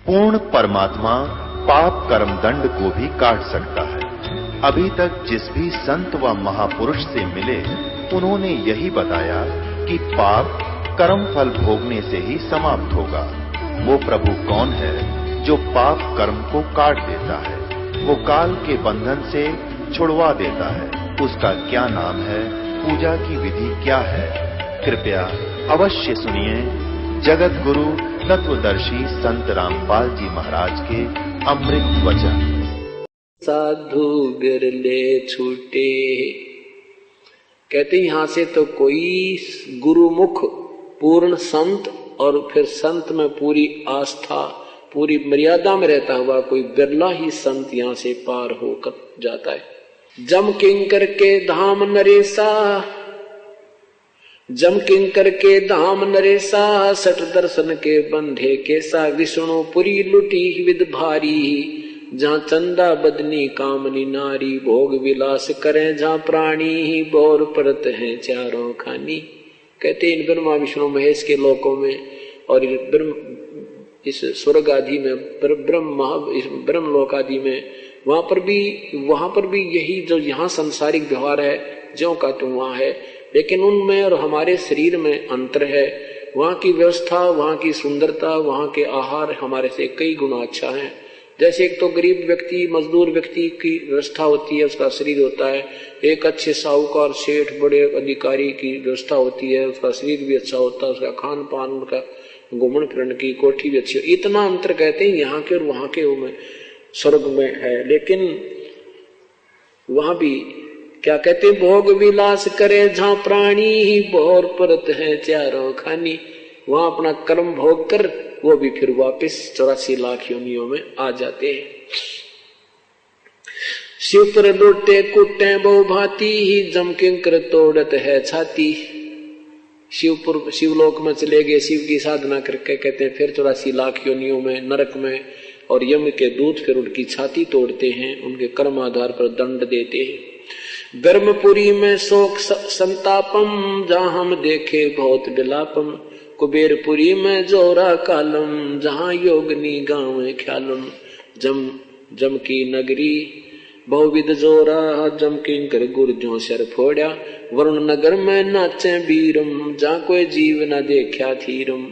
पूर्ण परमात्मा पाप कर्म दंड को भी काट सकता है। अभी तक जिस भी संत व महापुरुष से मिले उन्होंने यही बताया कि पाप कर्म फल भोगने से ही समाप्त होगा। वो प्रभु कौन है जो पाप कर्म को काट देता है, वो काल के बंधन से छुड़वा देता है, उसका क्या नाम है, पूजा की विधि क्या है? कृपया अवश्य सुनिए जगत गुरु तत्वदर्शी संत रामपाल जी महाराज के अमृत वचन। साधु बिरले छूटे, कहते यहां से तो कोई गुरुमुख पूर्ण संत और फिर संत में पूरी आस्था पूरी मर्यादा में रहता हुआ कोई बिरला ही संत यहां से पार होकर जाता है। जम किंकर के धाम नरेसा, जम किंकर के धाम नरेसा, सठ दर्शन के बंधे केसा, विष्णु पुरी लुटी विद भारी, जहाँ चंदा बदनी कामनी नारी, भोग विलास करें जहाँ प्राणी, बोर परत हैं चारों खानी। कहते इन ब्रह्मा विष्णु महेश के लोकों में और इस स्वर्ग आदि में ब्रह्म लोक आदि में वहां पर भी यही जो यहाँ सांसारिक व्यवहार है ज्यों का त्यों वहां है, लेकिन उनमें और हमारे शरीर में अंतर है। वहां की व्यवस्था, वहां की सुंदरता, वहां के आहार हमारे से कई गुना अच्छा है। जैसे एक तो गरीब व्यक्ति मजदूर व्यक्ति की व्यवस्था होती है, उसका शरीर होता है, एक अच्छे साहूकार सेठ बड़े अधिकारी की व्यवस्था होती है, उसका शरीर भी अच्छा होता है, उसका खान पान उनका घूमन फिरन की कोठी भी अच्छी। इतना अंतर कहते हैं यहाँ के और वहां के में स्वर्ग में है। लेकिन वहां भी क्या कहते, भोग विलास करे जहाँ प्राणी, बोर परत है चारों खानी। वहां अपना कर्म भोग कर वो भी फिर वापस 84 लाख योनियों में आ जाते हैं। शिव पर लुटे कुटे बहु भांति, जम किंकर तोड़त है छाती। शिवलोक में चले गए, शिव की साधना करके कहते हैं फिर 84 लाख योनियों में नरक में, और यम के दूत फिर उनकी छाती तोड़ते हैं, उनके कर्म आधार पर दंड देते हैं। ब्रह्मपुरी में शोक संतापम, जहाँ हम देखे बहुत विलापम, कुबेरपुरी में जोरा कालम, जहाँ योगनी गाँव ख्यालम। जम की नगरी बहुविध जोरा, जम किंकर गुर्जों सर फोड़ा, वरुण नगर में नाचे बीरम, जहाँ कोई जीव न देखा थीरम।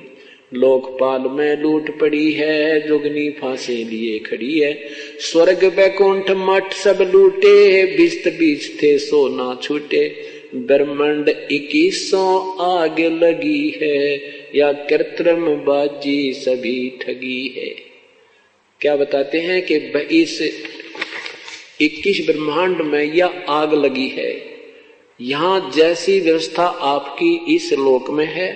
लोकपाल में लूट पड़ी है, जोगनी फांसे लिए खड़ी है, स्वर्ग बैकुंठ मठ सब लूटे, बिस्त बीच थे सो ना छूटे। ब्रह्मांड 2100 आग लगी है, या कृत्रिम बाजी सभी ठगी है। क्या बताते हैं कि इस 21 ब्रह्मांड में यह आग लगी है। यहाँ जैसी व्यवस्था आपकी इस लोक में है,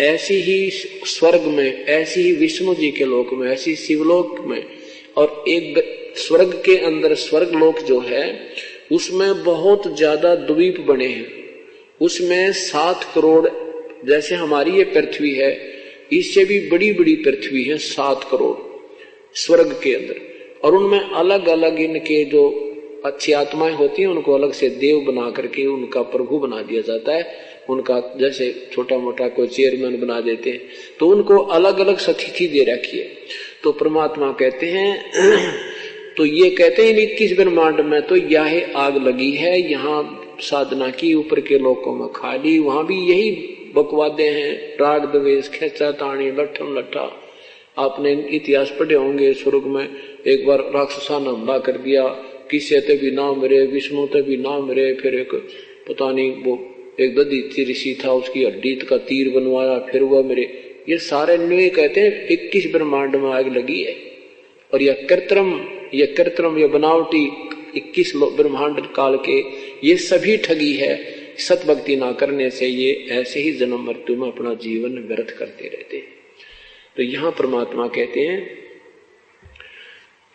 ऐसी ही स्वर्ग में, ऐसी ही विष्णु जी के लोक में, ऐसी शिवलोक में, और एक स्वर्ग के अंदर स्वर्ग लोक जो है उसमें बहुत ज्यादा द्वीप बने हैं। उसमें 7 करोड़, जैसे हमारी ये पृथ्वी है इससे भी बड़ी बड़ी पृथ्वी है 7 करोड़ स्वर्ग के अंदर, और उनमें अलग अलग इनके जो अच्छी आत्माएं होती हैं उनको अलग से देव बना करके उनका प्रभु बना दिया जाता है। उनका जैसे छोटा मोटा कोई चेयरमैन बना देते हैं, तो उनको अलग अलग स्थिति दे रखी है। तो परमात्मा कहते हैं तो ये कहते हैं 21 ब्रह्मांड में तो यह आग लगी है। यहाँ साधना की ऊपर के लोकों में खाली, वहां भी यही बकवादे हैं, राग द्वेष खेचा ताणी लठम लट्ठा। आपने इतिहास पढ़े होंगे, स्वर्ग में एक बार राक्षसा ने हमला कर दिया, किसी ते भी ना मरे, विष्णु ते भी ना मरे, फिर एक पता नहीं वो एक दधीचि ऋषि था, उसकी हड्डी का तीर बनवाया, फिर वह मेरे। ये सारे न्यू कहते हैं 21 ब्रह्मांड में आग लगी है। और यह कृत्रिम यह बनावटी 21 ब्रह्मांड काल के ये सभी ठगी है। सतभक्ति ना करने से ये ऐसे ही जन्म मृत्यु में अपना जीवन व्यर्थ करते रहते हैं। तो यहाँ परमात्मा कहते हैं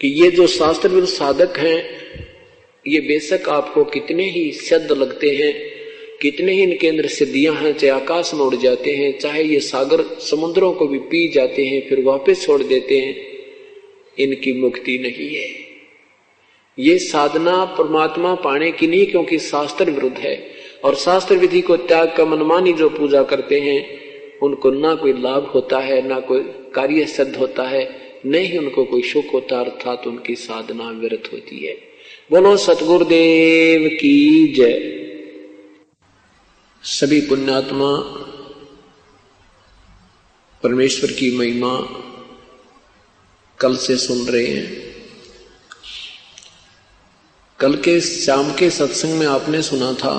कि ये जो शास्त्र विरुद्ध साधक हैं, ये बेशक आपको कितने ही सिद्ध लगते हैं, कितने ही इनके अंदर सिद्धियां हैं, चाहे आकाश में उड़ जाते हैं, चाहे ये सागर समुद्रों को भी पी जाते हैं फिर वापस छोड़ देते हैं, इनकी मुक्ति नहीं है। ये साधना परमात्मा पाने की नहीं, क्योंकि शास्त्र विरुद्ध है। और शास्त्र विधि को त्याग कर मनमानी जो पूजा करते हैं उनको ना कोई लाभ होता है, ना कोई कार्य सिद्ध होता है। नहीं उनको कोई सुख होता, अर्थात उनकी साधना व्यर्थ होती है। बोलो सतगुरुदेव की जय। सभी पुण्यात्मा परमेश्वर की महिमा कल से सुन रहे हैं। कल के शाम के सत्संग में आपने सुना था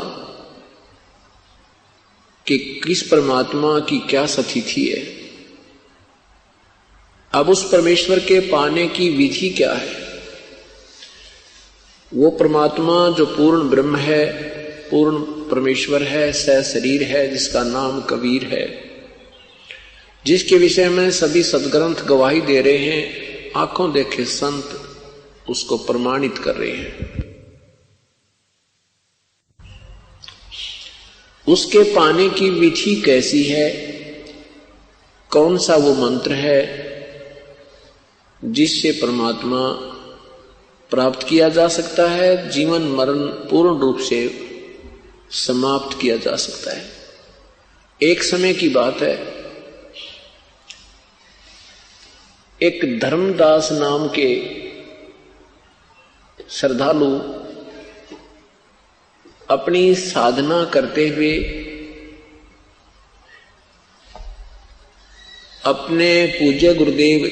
कि किस परमात्मा की क्या सतिथि है। अब उस परमेश्वर के पाने की विधि क्या है। वो परमात्मा जो पूर्ण ब्रह्म है, पूर्ण परमेश्वर है, सशरीर है, जिसका नाम कबीर है, जिसके विषय में सभी सदग्रंथ गवाही दे रहे हैं, आंखों देखे संत उसको प्रमाणित कर रहे हैं। उसके पाने की विधि कैसी है, कौन सा वो मंत्र है जिससे परमात्मा प्राप्त किया जा सकता है, जीवन मरण पूर्ण रूप से समाप्त किया जा सकता है। एक समय की बात है, एक धर्मदास नाम के श्रद्धालु अपनी साधना करते हुए अपने पूज्य गुरुदेव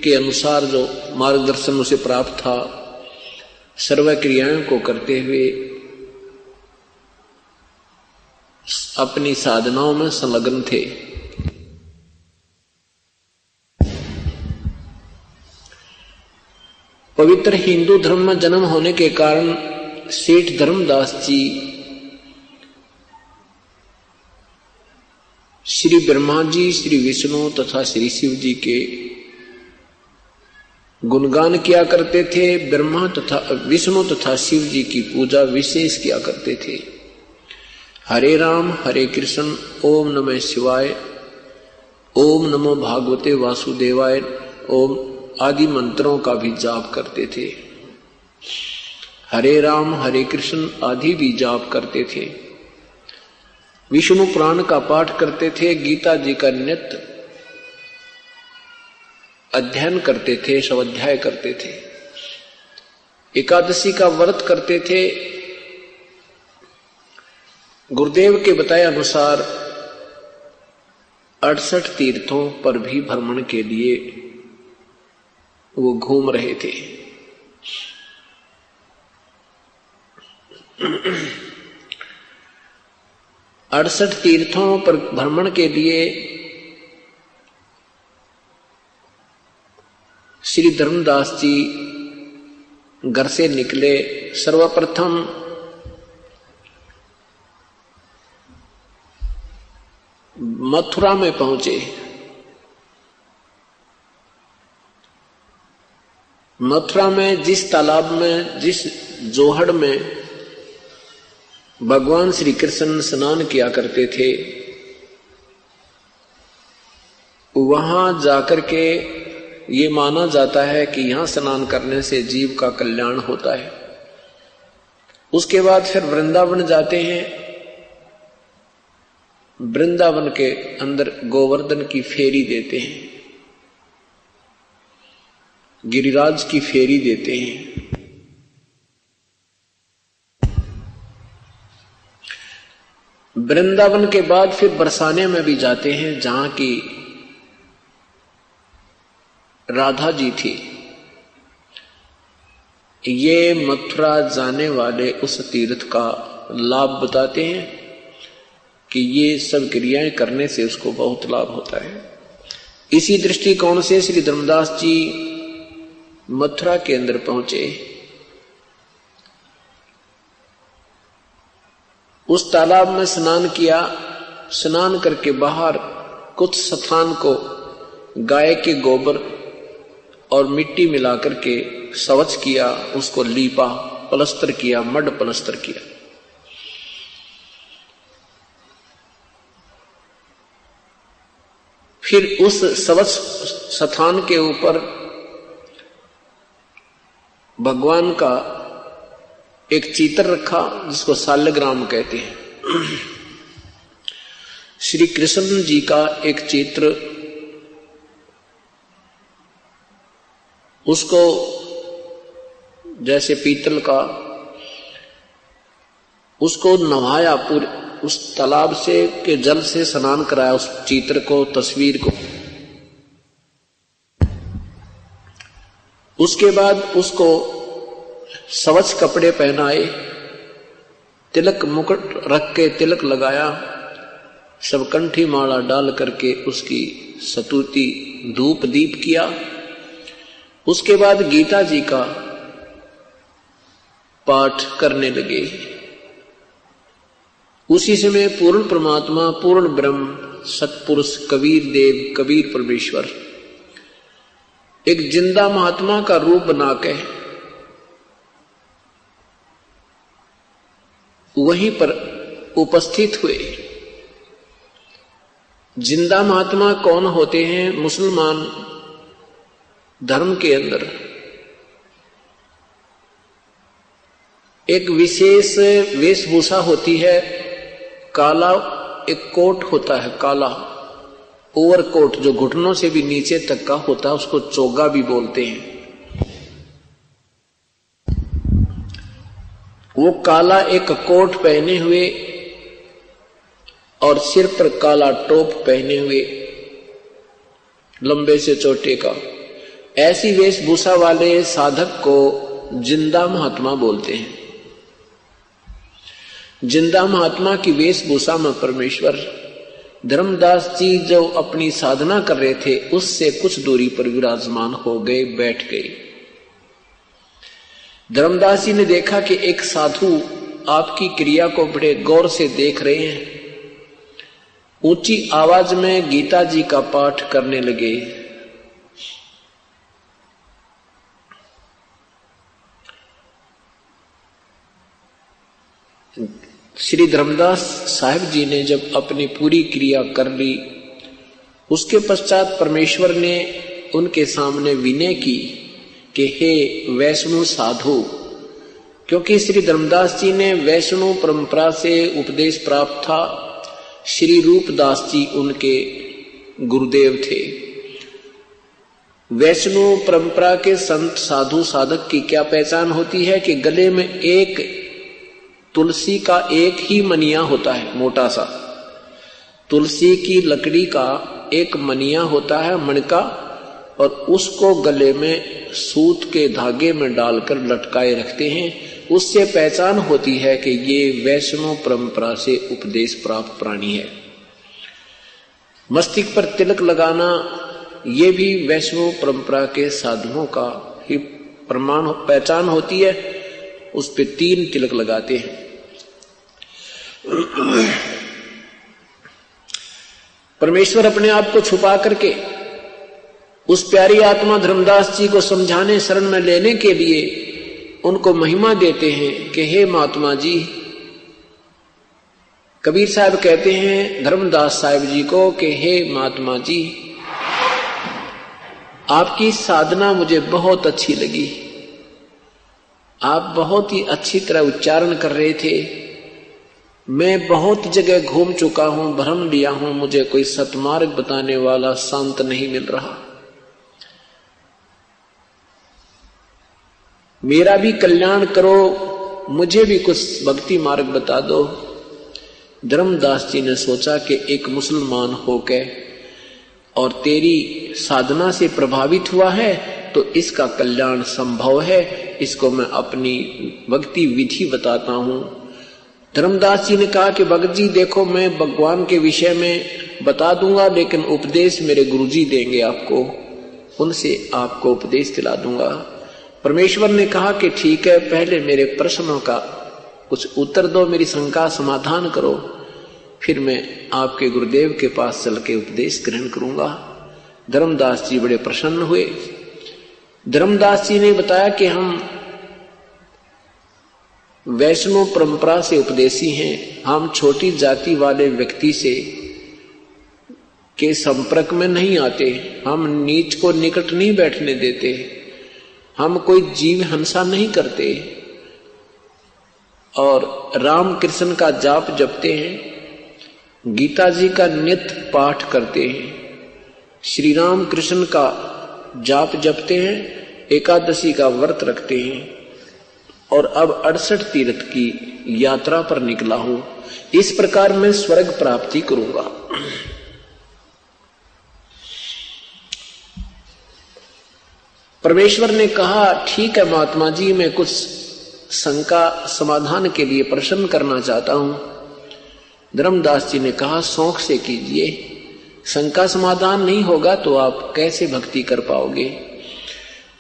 के अनुसार जो मार्गदर्शन उसे प्राप्त था, सर्व क्रियाओं को करते हुए अपनी साधनाओं में संलग्न थे। पवित्र हिंदू धर्म में जन्म होने के कारण सेठ धर्मदास जी श्री ब्रह्मा जी, श्री विष्णु तथा श्री शिव जी के गुणगान किया करते थे। ब्रह्मा तथा विष्णु तथा शिव जी की पूजा विशेष किया करते थे। हरे राम हरे कृष्ण, ओम नमः शिवाय, ओम नमो भागवते वासुदेवाय, ओम आदि मंत्रों का भी जाप करते थे। हरे राम हरे कृष्ण आदि भी जाप करते थे। विष्णु पुराण का पाठ करते थे। गीता जी का नित्य अध्ययन करते थे, स्वाध्याय करते थे। एकादशी का व्रत करते थे। गुरुदेव के बताए अनुसार 68 तीर्थों पर भी भ्रमण के लिए वो घूम रहे थे। अड़सठ तीर्थों पर भ्रमण के लिए श्री धर्मदास जी घर से निकले। सर्वप्रथम मथुरा में पहुंचे। मथुरा में जिस तालाब में, जिस जोहड़ में भगवान श्री कृष्ण स्नान किया करते थे, वहां जाकर के ये माना जाता है कि यहां स्नान करने से जीव का कल्याण होता है। उसके बाद फिर वृंदावन जाते हैं। वृंदावन के अंदर गोवर्धन की फेरी देते हैं, गिरिराज की फेरी देते हैं। वृंदावन के बाद फिर बरसाने में भी जाते हैं, जहां की राधा जी थी। ये मथुरा जाने वाले उस तीर्थ का लाभ बताते हैं कि ये सब क्रियाएं करने से उसको बहुत लाभ होता है। इसी दृष्टिकोण से श्री धर्मदास जी मथुरा के अंदर पहुंचे। उस तालाब में स्नान किया। स्नान करके बाहर कुछ स्थान को गाय के गोबर और मिट्टी मिलाकर के स्वच्छ किया, उसको लीपा, प्लस्तर किया, मड प्लस्तर किया। फिर उस स्वच्छ स्थान के ऊपर भगवान का एक चित्र रखा, जिसको शालग्राम कहते हैं। श्री कृष्ण जी का एक चित्र उसको जैसे पीतल का, उसको नहाया, पूरे उस तालाब से के जल से स्नान कराया उस चित्र को, तस्वीर को। उसके बाद उसको स्वच्छ कपड़े पहनाए, तिलक मुकुट रख के तिलक लगाया, सब कंठी माला डाल करके उसकी स्तुति धूप दीप किया। उसके बाद गीता जी का पाठ करने लगे। उसी समय पूर्ण परमात्मा, पूर्ण ब्रह्म, सतपुरुष कबीर देव, कबीर परमेश्वर एक जिंदा महात्मा का रूप बना के वहीं पर उपस्थित हुए। जिंदा महात्मा कौन होते हैं? मुसलमान धर्म के अंदर एक विशेष वेशभूषा होती है, काला एक कोट होता है, काला ओवरकोट जो घुटनों से भी नीचे तक का होता है, उसको चोगा भी बोलते हैं। वो काला एक कोट पहने हुए और सिर पर काला टोप पहने हुए, लंबे से चोटे का, ऐसी वेशभूषा वाले साधक को जिंदा महात्मा बोलते हैं। जिंदा महात्मा की वेशभूषा में परमेश्वर धर्मदास जी जो अपनी साधना कर रहे थे उससे कुछ दूरी पर विराजमान हो गए, बैठ गए। धर्मदास जी ने देखा कि एक साधु आपकी क्रिया को बड़े गौर से देख रहे हैं। ऊंची आवाज में गीता जी का पाठ करने लगे। श्री धर्मदास साहिब जी ने जब अपनी पूरी क्रिया कर ली, उसके पश्चात परमेश्वर ने उनके सामने विनय की कि हे वैष्णव साधु, क्योंकि श्री धर्मदास जी ने वैष्णव परंपरा से उपदेश प्राप्त था। श्री रूपदास जी उनके गुरुदेव थे। वैष्णव परंपरा के संत साधु साधक की क्या पहचान होती है कि गले में एक तुलसी का एक ही मनिया होता है, मोटा सा तुलसी की लकड़ी का एक मनिया होता है, मणका, और उसको गले में सूत के धागे में डालकर लटकाए रखते हैं। उससे पहचान होती है कि ये वैष्णव परंपरा से उपदेश प्राप्त प्राणी है। मस्तिष्क पर तिलक लगाना ये भी वैष्णव परंपरा के साधुओं का ही प्रमाण पहचान होती है। उस पे 3 तिलक लगाते हैं। परमेश्वर अपने आप को छुपा करके उस प्यारी आत्मा धर्मदास जी को समझाने, शरण में लेने के लिए उनको महिमा देते हैं कि हे महात्मा जी। कबीर साहब कहते हैं धर्मदास साहिब जी को कि हे महात्मा जी, आपकी साधना मुझे बहुत अच्छी लगी। आप बहुत ही अच्छी तरह उच्चारण कर रहे थे। मैं बहुत जगह घूम चुका हूं, भ्रम लिया हूं, मुझे कोई सतमार्ग बताने वाला संत नहीं मिल रहा। मेरा भी कल्याण करो, मुझे भी कुछ भक्ति मार्ग बता दो। धर्मदास जी ने सोचा कि एक मुसलमान होकर और तेरी साधना से प्रभावित हुआ है तो इसका कल्याण संभव है। इसको मैं अपनी भक्ति विधि बताता हूं। धर्मदास जी ने कहा कि भगत जी देखो, मैं भगवान के विषय में बता दूंगा, लेकिन उपदेश मेरे गुरुजी देंगे आपको, उनसे आपको उपदेश दिला दूंगा। परमेश्वर ने कहा कि ठीक है, पहले मेरे प्रश्नों का कुछ उत्तर दो, मेरी शंका समाधान करो, फिर मैं आपके गुरुदेव के पास चल के उपदेश ग्रहण करूंगा। धर्मदास जी बड़े प्रसन्न हुए। धर्मदास जी ने बताया कि हम वैष्णव परंपरा से उपदेशी हैं, हम छोटी जाति वाले व्यक्ति से के संपर्क में नहीं आते, हम नीच को निकट नहीं बैठने देते, हम कोई जीव हिंसा नहीं करते और राम कृष्ण का जाप जपते हैं, गीता जी का नित्य पाठ करते हैं, श्री राम कृष्ण का जाप जपते हैं एकादशी का व्रत रखते हैं और अब 68 तीर्थ की यात्रा पर निकला हूं, इस प्रकार मैं स्वर्ग प्राप्ति करूंगा। परमेश्वर ने कहा, ठीक है महात्मा जी, मैं कुछ शंका समाधान के लिए प्रश्न करना चाहता हूं। धर्मदास जी ने कहा, शौक से कीजिए, शंका समाधान नहीं होगा तो आप कैसे भक्ति कर पाओगे।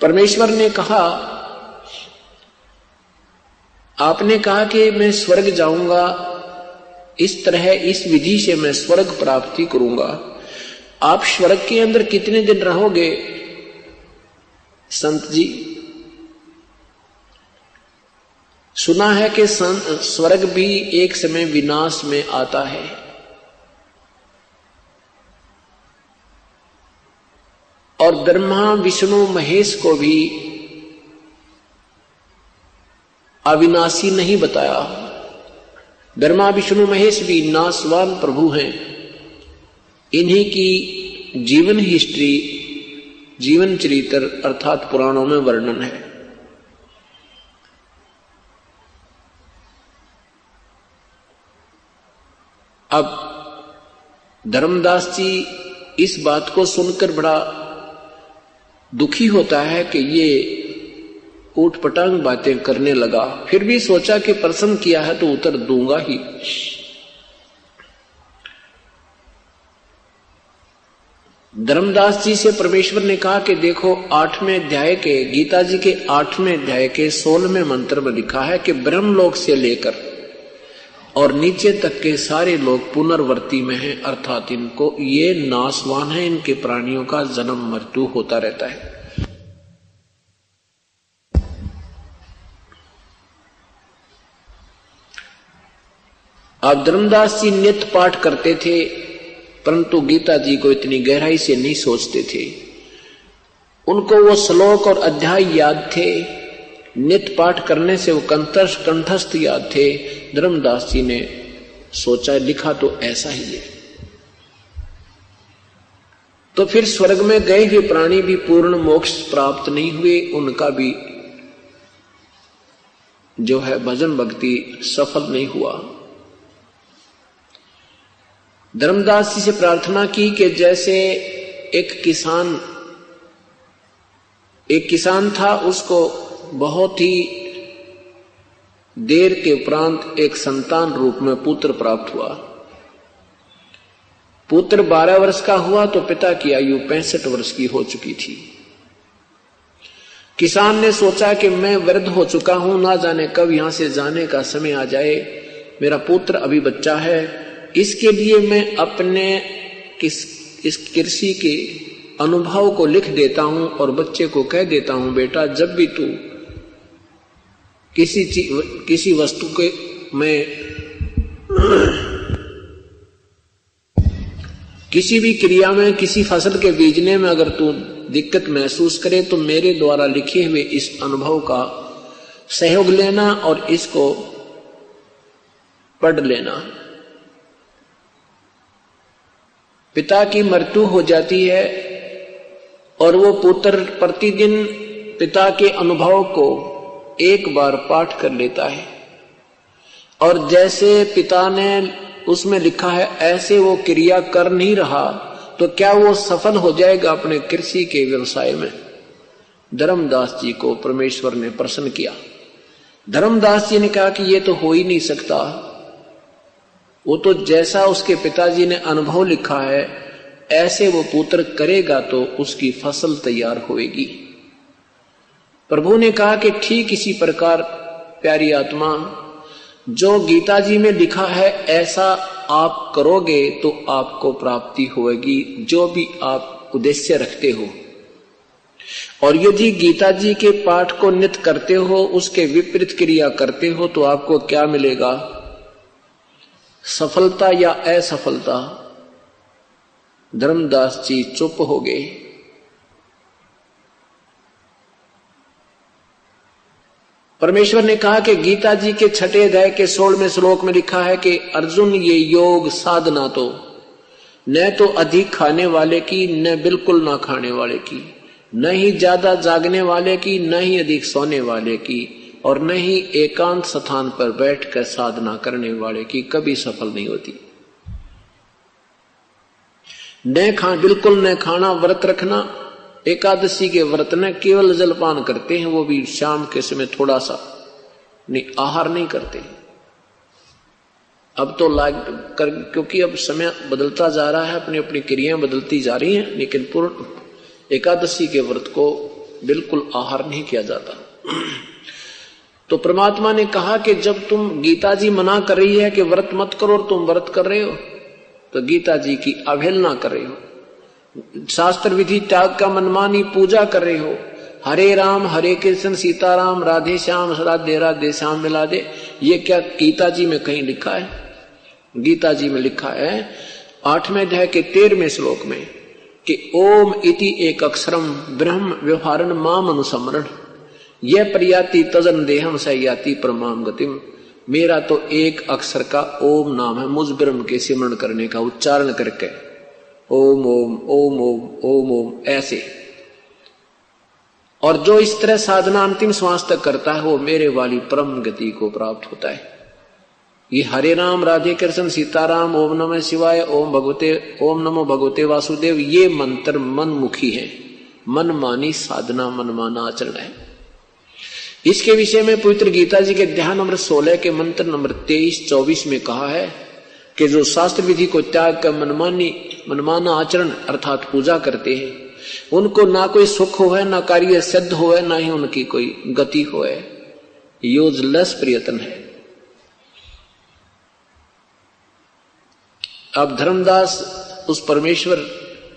परमेश्वर ने कहा, आपने कहा कि मैं स्वर्ग जाऊंगा, इस तरह इस विधि से मैं स्वर्ग प्राप्ति करूंगा। आप स्वर्ग के अंदर कितने दिन रहोगे संत जी? सुना है कि स्वर्ग भी एक समय विनाश में आता है। और ब्रह्मा विष्णु महेश को भी अविनाशी नहीं बताया। ब्रह्मा विष्णु महेश भी नाशवान प्रभु हैं। इन्हीं की जीवन हिस्ट्री, जीवन चरित्र अर्थात पुराणों में वर्णन है। अब धर्मदास जी इस बात को सुनकर बड़ा दुखी होता है कि ये ऊटपटांग बातें करने लगा। फिर भी सोचा कि प्रश्न किया है तो उत्तर दूंगा ही। धर्मदास जी से परमेश्वर ने कहा कि देखो, 8वें अध्याय के, गीता जी के 8वें अध्याय के 16वें मंत्र में लिखा है कि ब्रह्मलोक से लेकर और नीचे तक के सारे लोग पुनर्वर्ती में हैं, अर्थात इनको ये नाशवान है, इनके प्राणियों का जन्म मृत्यु होता रहता है। अब धर्मदास जी नित्य पाठ करते थे, परंतु गीता जी को इतनी गहराई से नहीं सोचते थे। उनको वो श्लोक और अध्याय याद थे, नित्य पाठ करने से वो कंठस्थ याद थे। धर्मदास जी ने सोचा, लिखा तो ऐसा ही है। तो फिर स्वर्ग में गए हुए प्राणी भी पूर्ण मोक्ष प्राप्त नहीं हुए, उनका भी जो है भजन भक्ति सफल नहीं हुआ। धर्मदास जी से प्रार्थना की कि जैसे एक किसान था, उसको बहुत ही देर के उपरांत एक संतान रूप में पुत्र प्राप्त हुआ। पुत्र 12 वर्ष का हुआ तो पिता की आयु 65 वर्ष की हो चुकी थी। किसान ने सोचा कि मैं वृद्ध हो चुका हूं, ना जाने कब यहां से जाने का समय आ जाए, मेरा पुत्र अभी बच्चा है, इसके लिए मैं अपने इस कृषि के अनुभव को लिख देता हूं और बच्चे को कह देता हूं, बेटा जब भी तू किसी वस्तु के में किसी भी क्रिया में, किसी फसल के बीजने में अगर तू दिक्कत महसूस करे तो मेरे द्वारा लिखे हुए इस अनुभव का सहयोग लेना और इसको पढ़ लेना। पिता की मृत्यु हो जाती है और वो पुत्र प्रतिदिन पिता के अनुभव को एक बार पाठ कर लेता है और जैसे पिता ने उसमें लिखा है ऐसे वो क्रिया कर नहीं रहा तो क्या वो सफल हो जाएगा अपने कृषि के व्यवसाय में? धर्मदास जी को परमेश्वर ने प्रसन्न किया। धर्मदास जी ने कहा कि ये तो हो ही नहीं सकता, वो तो जैसा उसके पिताजी ने अनुभव लिखा है ऐसे वो पुत्र करेगा तो उसकी फसल तैयार होगी। प्रभु ने कहा कि ठीक इसी प्रकार प्यारी आत्मा, जो गीता जी में लिखा है ऐसा आप करोगे तो आपको प्राप्ति होगी, जो भी आप उद्देश्य रखते हो। और यदि गीता जी के पाठ को नित्य करते हो, उसके विपरीत क्रिया करते हो तो आपको क्या मिलेगा? सफलता या असफलता? धर्मदास जी चुप हो गए। परमेश्वर ने कहा कि गीता जी के 6 अध्याय के 16वें श्लोक में लिखा है कि अर्जुन, ये योग साधना तो न तो अधिक खाने वाले की न बिल्कुल ना खाने वाले की, न ही ज्यादा जागने वाले की, न ही अधिक सोने वाले की, और न ही एकांत स्थान पर बैठकर साधना करने वाले की कभी सफल नहीं होती। बिल्कुल न खाना, व्रत रखना। एकादशी के व्रत न केवल जलपान करते हैं, वो भी शाम के समय थोड़ा सा, नहीं आहार नहीं करते। अब तो क्योंकि अब समय बदलता जा रहा है, अपनी अपनी क्रियाएं बदलती जा रही हैं, लेकिन पूर्ण एकादशी के व्रत को बिल्कुल आहार नहीं किया जाता। तो परमात्मा ने कहा कि जब तुम, गीता जी मना कर रही है कि व्रत मत करो और तुम व्रत कर रहे हो, तो गीता जी की अवहेलना कर रहे हो, शास्त्र विधि त्याग का मनमानी पूजा कर रहे हो। हरे राम हरे कृष्ण सीताराम राधे श्याम राधे राधे श्याम मिला दे, ये क्या गीता जी में कहीं लिखा है? गीता जी में लिखा है 8वें अध्याय के 13वें श्लोक में कि ओम इति एक अक्षरम ब्रह्म व्यवहारण माम अनुसमरण, यह प्रयाति तजन देहम सयाति परमाम गतिम। मेरा तो एक अक्षर का ओम नाम है, मुझ ब्रह्म के सिमरण करने का उच्चारण करके ओम ओम ओम ओम ओम ओम ऐसे, और जो इस तरह साधना अंतिम श्वास तक करता है वो मेरे वाली परम गति को प्राप्त होता है। ये हरे राम राधे कृष्ण सीताराम ओम नमः शिवाय ओम नमो भगवते वासुदेव, ये मंत्र मनमुखी है, मनमानी साधना, मनमाना आचरण है। इसके विषय में पवित्र गीता जी के अध्याय नंबर 16 के मंत्र नंबर 23-24 में कहा है कि जो शास्त्र विधि को त्याग कर मनमाना आचरण अर्थात पूजा करते हैं, उनको ना कोई सुख हो है, ना कार्य सिद्ध हो है, ना ही उनकी कोई गति हो है, यूजलेस प्रयत्न है। अब धर्मदास उस परमेश्वर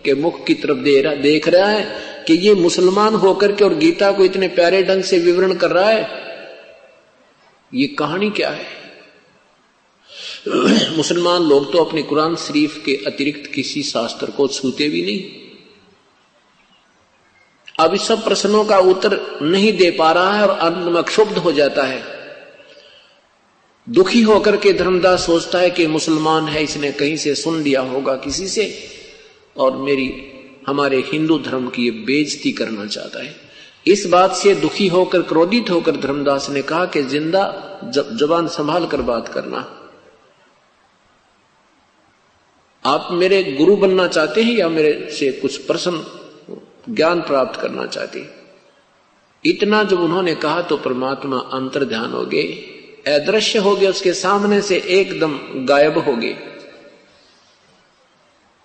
के मुख की तरफ देख रहा है कि ये मुसलमान होकर के और गीता को इतने प्यारे ढंग से विवरण कर रहा है, ये कहानी क्या है? मुसलमान लोग तो अपने कुरान शरीफ के अतिरिक्त किसी शास्त्र को छूते भी नहीं। अब इस सब प्रश्नों का उत्तर नहीं दे पा रहा है और अंत में क्षुब्ध हो जाता है। दुखी होकर के धर्मदास सोचता है कि मुसलमान है, इसने कहीं से सुन लिया होगा किसी से और हमारे हिंदू धर्म की ये बेइज्जती करना चाहता है। इस बात से दुखी होकर, क्रोधित होकर धर्मदास ने कहा कि जिंदा जबान संभाल कर बात करना। आप मेरे गुरु बनना चाहते हैं या मेरे से कुछ प्रश्न ज्ञान प्राप्त करना चाहते हैं? इतना जब उन्होंने कहा तो परमात्मा अंतर्ध्यान हो गए, अदृश्य हो गए, उसके सामने से एकदम गायब हो गए।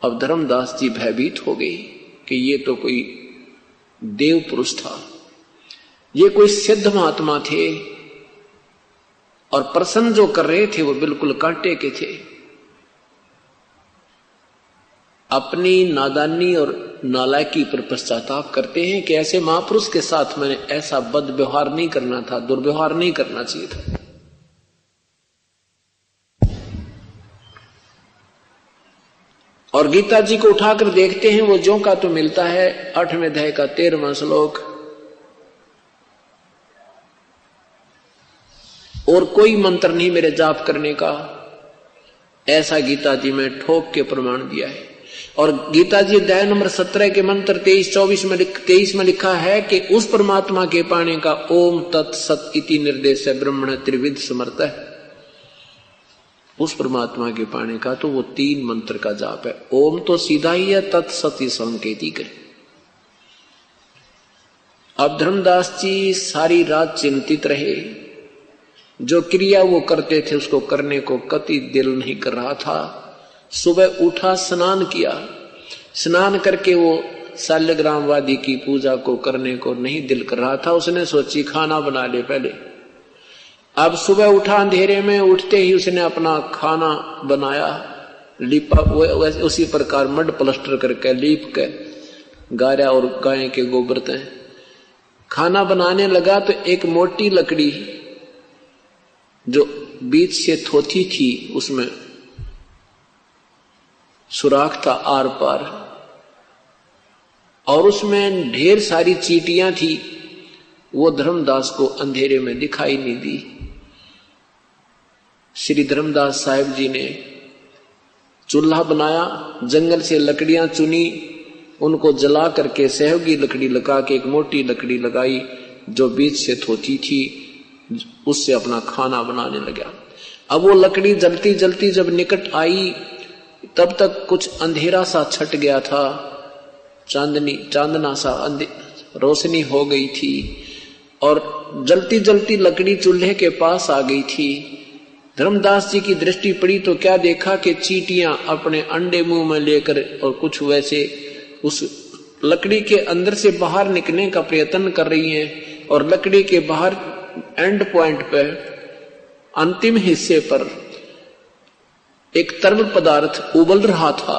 अब धर्मदास जी भयभीत हो गए कि ये तो कोई देव पुरुष था, ये कोई सिद्ध महात्मा थे, और प्रश्न जो कर रहे थे वो बिल्कुल कांटे के थे। अपनी नादानी और नालायकी पर पश्चाताप करते हैं कि ऐसे महापुरुष के साथ मैंने ऐसा बद व्यवहार नहीं करना था, दुर्व्यवहार नहीं करना चाहिए था। और गीता जी को उठाकर देखते हैं, वो ज्यों का तो मिलता है 8वें अध्याय का 13वां श्लोक, और कोई मंत्र नहीं मेरे जाप करने का, ऐसा गीता जी में ठोक के प्रमाण दिया है। और गीता जी अध्याय नंबर 17 के मंत्र 23 में लिखा है कि उस परमात्मा के पाने का ओम तत्सत इति निर्देश ब्रह्मण त्रिविध समर्थ है। उस परमात्मा के पाने का तो वो 3 मंत्र का जाप है। ओम तो सीधा ही है, तत्सत ही सांकेतिक है। अब धर्मदास जी सारी रात चिंतित रहे, जो क्रिया वो करते थे उसको करने को कति दिल नहीं कर रहा था। सुबह उठा, स्नान किया, स्नान करके वो शाल्यग्रामवादी की पूजा को करने को नहीं दिल कर रहा था। उसने सोची खाना बना ले पहले। अब सुबह उठा, अंधेरे में उठते ही उसने अपना खाना बनाया, लिपा, उसी प्रकार मड प्लस्टर करके लीप के गारा और गाय के गोबर से खाना बनाने लगा। तो एक मोटी लकड़ी जो बीच से थोथी थी, उसमें सुराख था आर पार, और उसमें ढेर सारी चींटियां थी। वो धर्मदास को अंधेरे में दिखाई नहीं दी। श्री धर्मदास साहिब जी ने चूल्हा बनाया, जंगल से लकड़ियां चुनी, उनको जला करके सहयोगी लकड़ी लगा के एक मोटी लकड़ी लगाई जो बीच से धोती थी, उससे अपना खाना बनाने लगा। अब वो लकड़ी जलती जलती जब निकट आई तब तक कुछ अंधेरा सा छट गया था, चांदना सा रोशनी हो गई थी और जलती जलती लकड़ी चूल्हे के पास आ गई थी। धर्मदास जी की दृष्टि पड़ी तो क्या देखा कि चींटियां अपने अंडे मुंह में लेकर और कुछ वैसे उस लकड़ी के अंदर से बाहर निकलने का प्रयत्न कर रही हैं और लकड़ी के बाहर एंड पॉइंट पर अंतिम हिस्से पर एक तरल पदार्थ उबल रहा था,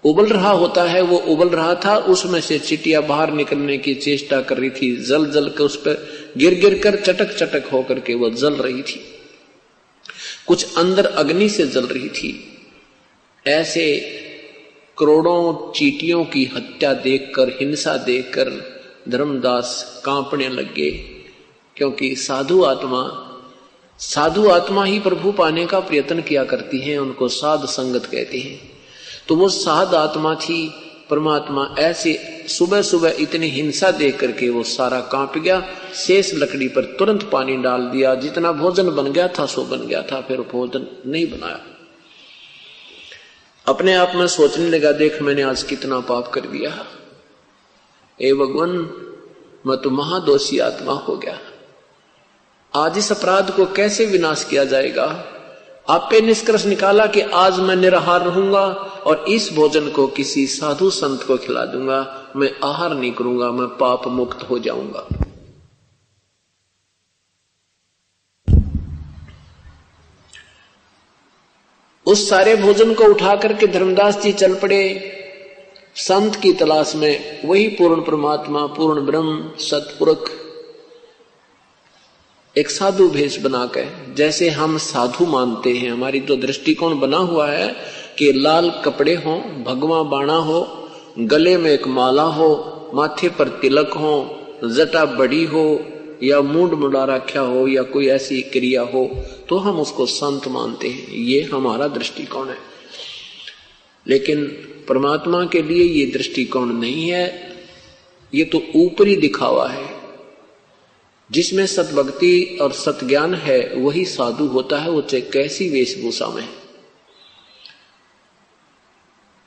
उबल रहा होता है, वो उबल रहा था, उसमें से चींटियां बाहर निकलने की चेष्टा कर रही थी, जल जल कर उस पर गिर गिर कर चटक चटक होकर के वो जल रही थी, कुछ अंदर अग्नि से जल रही थी। ऐसे करोड़ों चींटियों की हत्या देखकर, हिंसा देखकर धर्मदास कांपने लगे, क्योंकि साधु आत्मा ही प्रभु पाने का प्रयत्न किया करती हैं, उनको साध संगत कहते हैं। तो वो साध आत्मा थी। परमात्मा ऐसे सुबह सुबह इतनी हिंसा देख करके वो सारा कांप गया, शेष लकड़ी पर तुरंत पानी डाल दिया, जितना भोजन बन गया था सो बन गया था, फिर भोजन नहीं बनाया। अपने आप में सोचने लगा, देख मैंने आज कितना पाप कर दिया, ए भगवान मैं तो महादोषी आत्मा हो गया, आज इस अपराध को कैसे विनाश किया जाएगा। आप पे निष्कर्ष निकाला कि आज मैं निराहार रहूंगा और इस भोजन को किसी साधु संत को खिला दूंगा, मैं आहार नहीं करूंगा, मैं पाप मुक्त हो जाऊंगा। उस सारे भोजन को उठा करके धर्मदास जी चल पड़े संत की तलाश में, वही पूर्ण परमात्मा, पूर्ण ब्रह्म, सतपुरुष एक साधु भेष बनाकर, जैसे हम साधु मानते हैं, हमारी जो दृष्टिकोण बना हुआ है कि लाल कपड़े हो, भगवा बाणा हो, गले में एक माला हो, माथे पर तिलक हो, जटा बड़ी हो या मूंड मुड़ा रखा हो या कोई ऐसी क्रिया हो तो हम उसको संत मानते हैं, ये हमारा दृष्टिकोण है। लेकिन परमात्मा के लिए ये दृष्टिकोण नहीं है, ये तो ऊपरी दिखावा है। जिसमें सतभक्ति और सतज्ञान है वही साधु होता है, वो चाहे कैसी वेशभूषा में।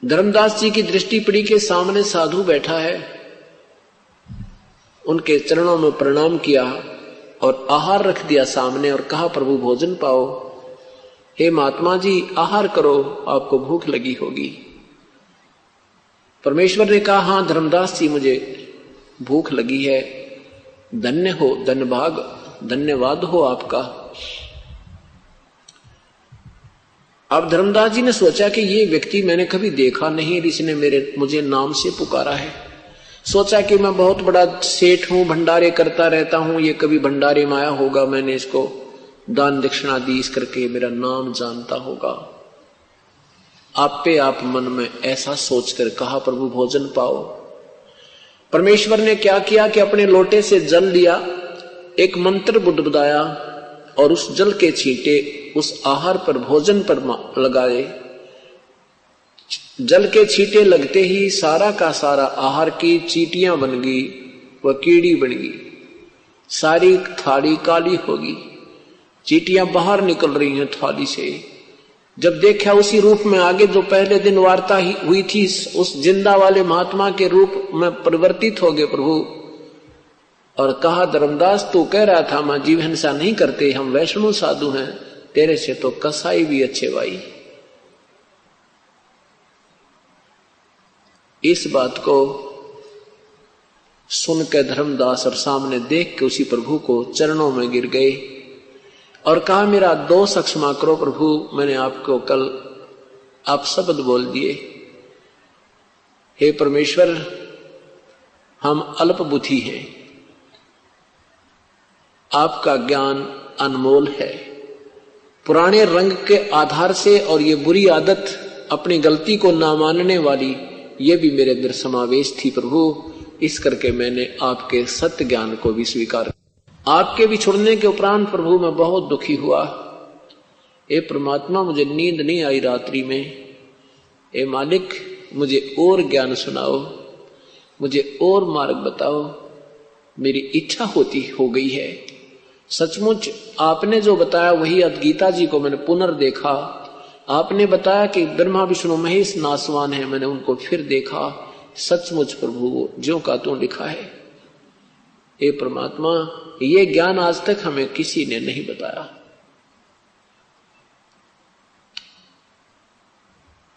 धर्मदास जी की दृष्टि पड़ी के सामने साधु बैठा है, उनके चरणों में प्रणाम किया और आहार रख दिया सामने और कहा प्रभु भोजन पाओ। हे महात्मा जी आहार करो, आपको भूख लगी होगी। परमेश्वर ने कहा हाँ धर्मदास जी मुझे भूख लगी है, धन्य हो, धन्यभाग, धन्यवाद हो आपका। अब धर्मदास जी ने सोचा कि ये व्यक्ति मैंने कभी देखा नहीं, इसने मुझे नाम से पुकारा है। सोचा कि मैं बहुत बड़ा सेठ हूं, भंडारे करता रहता हूं, ये कभी भंडारे में आया होगा, मैंने इसको दान दक्षिणा दी, इस करके मेरा नाम जानता होगा। आप पे आप मन में ऐसा सोचकर कहा प्रभु भोजन पाओ। परमेश्वर ने क्या किया कि अपने लोटे से जल लिया, एक मंत्र बुदबुदाया और उस जल के छींटे उस आहार पर, भोजन पर लगाए। जल के छींटे लगते ही सारा का सारा आहार की चींटियां बन गई, वह कीड़ी बन गई, सारी थाली काली होगी, चींटियां बाहर निकल रही हैं थाली से। जब देखा उसी रूप में आगे जो पहले दिन वार्ता हुई थी उस जिंदा वाले महात्मा के रूप में परिवर्तित हो गए प्रभु, और कहा धर्मदास तू कह रहा था मैं जीव हिंसा नहीं करते, हम वैष्णव साधु हैं, तेरे से तो कसाई भी अच्छे भाई। इस बात को सुनकर धर्मदास और सामने देख के उसी प्रभु को चरणों में गिर गए और कहा मेरा दोष क्षमा करो प्रभु, मैंने आपको कल आप शब्द बोल दिए। हे परमेश्वर हम अल्प बुद्धि हैं, आपका ज्ञान अनमोल है। पुराने रंग के आधार से और ये बुरी आदत अपनी गलती को ना मानने वाली, ये भी मेरे अंदर समावेश थी प्रभु, इस करके मैंने आपके सत्य ज्ञान को भी स्वीकार। आपके बिछुड़ने के उपरांत प्रभु मैं बहुत दुखी हुआ। ए परमात्मा मुझे नींद नहीं आई रात्रि में, ए मालिक मुझे और ज्ञान सुनाओ। मुझे और मार्ग बताओ, मेरी इच्छा हो गई है। सचमुच आपने जो बताया वही गीता जी को मैंने पुनर्देखा। आपने बताया कि ब्रह्मा विष्णु महेश नासवान है, मैंने उनको फिर देखा। सचमुच प्रभु ज्यों का त्यों लिखा है। हे परमात्मा, ये ज्ञान आज तक हमें किसी ने नहीं बताया।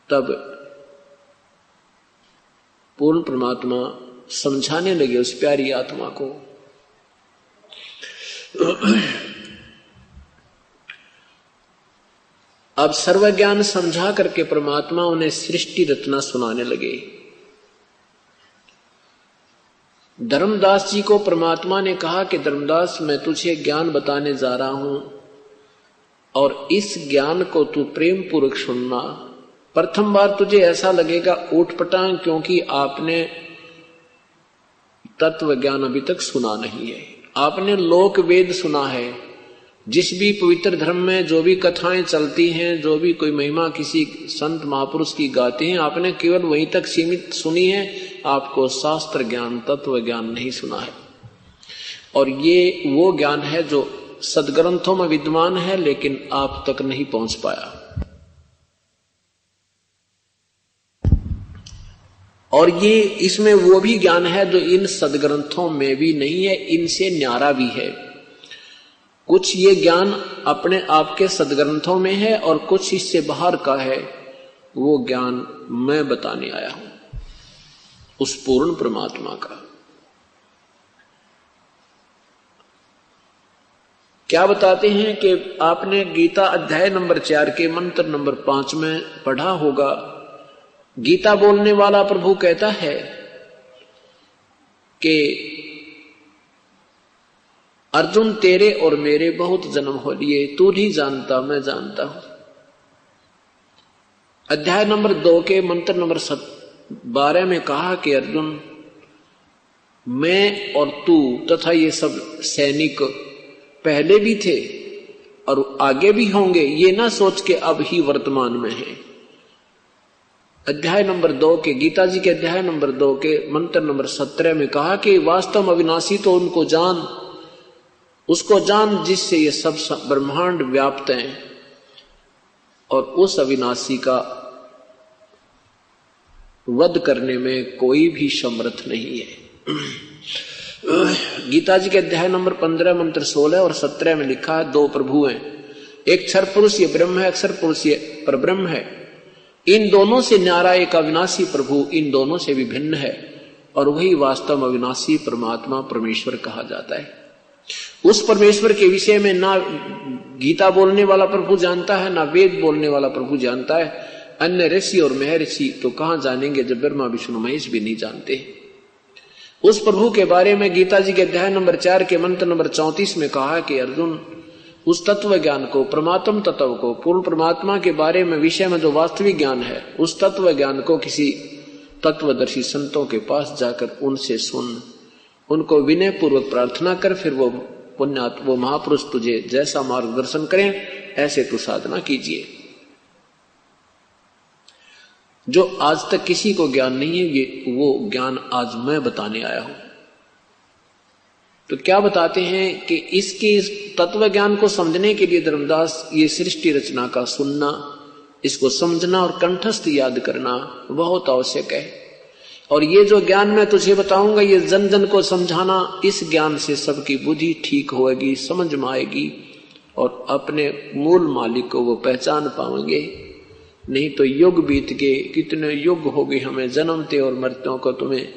तब पूर्ण परमात्मा समझाने लगे उस प्यारी आत्मा को। अब सर्वज्ञान समझा करके परमात्मा उन्हें सृष्टि रचना सुनाने लगे। धर्मदास जी को परमात्मा ने कहा कि धर्मदास, मैं तुझे ज्ञान बताने जा रहा हूं और इस ज्ञान को तू प्रेम पूर्वक सुनना। प्रथम बार तुझे ऐसा लगेगा ऊटपटांग, क्योंकि आपने तत्व ज्ञान अभी तक सुना नहीं है। आपने लोक वेद सुना है। जिस भी पवित्र धर्म में जो भी कथाएं चलती हैं, जो भी कोई महिमा किसी संत महापुरुष की गाते हैं, आपने केवल वहीं तक सीमित सुनी है। आपको शास्त्र ज्ञान, तत्व ज्ञान नहीं सुना है। और ये वो ज्ञान है जो सदग्रंथों में विद्यमान है, लेकिन आप तक नहीं पहुंच पाया। और ये इसमें वो भी ज्ञान है जो इन सदग्रंथों में भी नहीं है, इनसे न्यारा भी है। कुछ ये ज्ञान अपने आप के सदग्रंथों में है और कुछ इससे बाहर का है। वो ज्ञान मैं बताने आया हूं उस पूर्ण परमात्मा का। क्या बताते हैं कि आपने गीता अध्याय नंबर 4 के मंत्र नंबर 5 में पढ़ा होगा। गीता बोलने वाला प्रभु कहता है कि अर्जुन, तेरे और मेरे बहुत जन्म हो लिए, तू नहीं जानता, मैं जानता हूं। अध्याय नंबर 2 के मंत्र नंबर 12 में कहा कि अर्जुन, मैं और तू तथा ये सब सैनिक पहले भी थे और आगे भी होंगे, ये ना सोच के अब ही वर्तमान में है। अध्याय नंबर 2 के, गीता जी के अध्याय नंबर 2 के मंत्र नंबर 17 में कहा कि वास्तव अविनाशी तो उनको जान, उसको जान जिससे ये सब ब्रह्मांड व्याप्त हैं, और उस अविनाशी का वध करने में कोई भी समर्थ नहीं है। गीता जी के अध्याय नंबर 15 मंत्र 16 और 17 में लिखा है, 2 प्रभु हैं, एक क्षर पुरुष ये ब्रह्म है, अक्षर पुरुष ये परब्रह्म है। इन दोनों से न्यारा एक अविनाशी प्रभु इन दोनों से भी भिन्न है, और वही वास्तव अविनाशी परमात्मा परमेश्वर कहा जाता है। उस परमेश्वर के विषय में ना गीता बोलने वाला प्रभु जानता है, ना वेद बोलने वाला प्रभु जानता है। अन्य ऋषि और महर्षि तो कहां जानेंगे जब ब्रह्मा विष्णु महेश भी नहीं जानते। उस प्रभु के बारे में गीता जी के अध्याय नंबर 4 के मंत्र नंबर 34 में कहा कि अर्जुन, उस तत्व ज्ञान को, परमात्म तत्व को, पूर्ण परमात्मा के बारे में विषय में जो वास्तविक ज्ञान है, उस तत्व ज्ञान को किसी तत्वदर्शी संतों के पास जाकर उनसे सुन, उनको विनय पूर्वक प्रार्थना कर, फिर वो पुण्यात्मा, वो महापुरुष तुझे जैसा मार्गदर्शन करें ऐसे तू साधना कीजिए। जो आज तक किसी को ज्ञान नहीं है, ये वो ज्ञान आज मैं बताने आया हूं। तो क्या बताते हैं कि इसके तत्व ज्ञान को समझने के लिए धर्मदास ये सृष्टि रचना का सुनना, इसको समझना और कंठस्थ याद करना बहुत आवश्यक है। और ये जो ज्ञान मैं तुझे बताऊंगा, ये जन जन को समझाना, इस ज्ञान से सबकी बुद्धि ठीक होगी, समझ में आएगी और अपने मूल मालिक को वो पहचान पाएंगे। नहीं तो युग बीत गए, कितने युग हो गए हमें जन्मते और मरते को तुम्हें,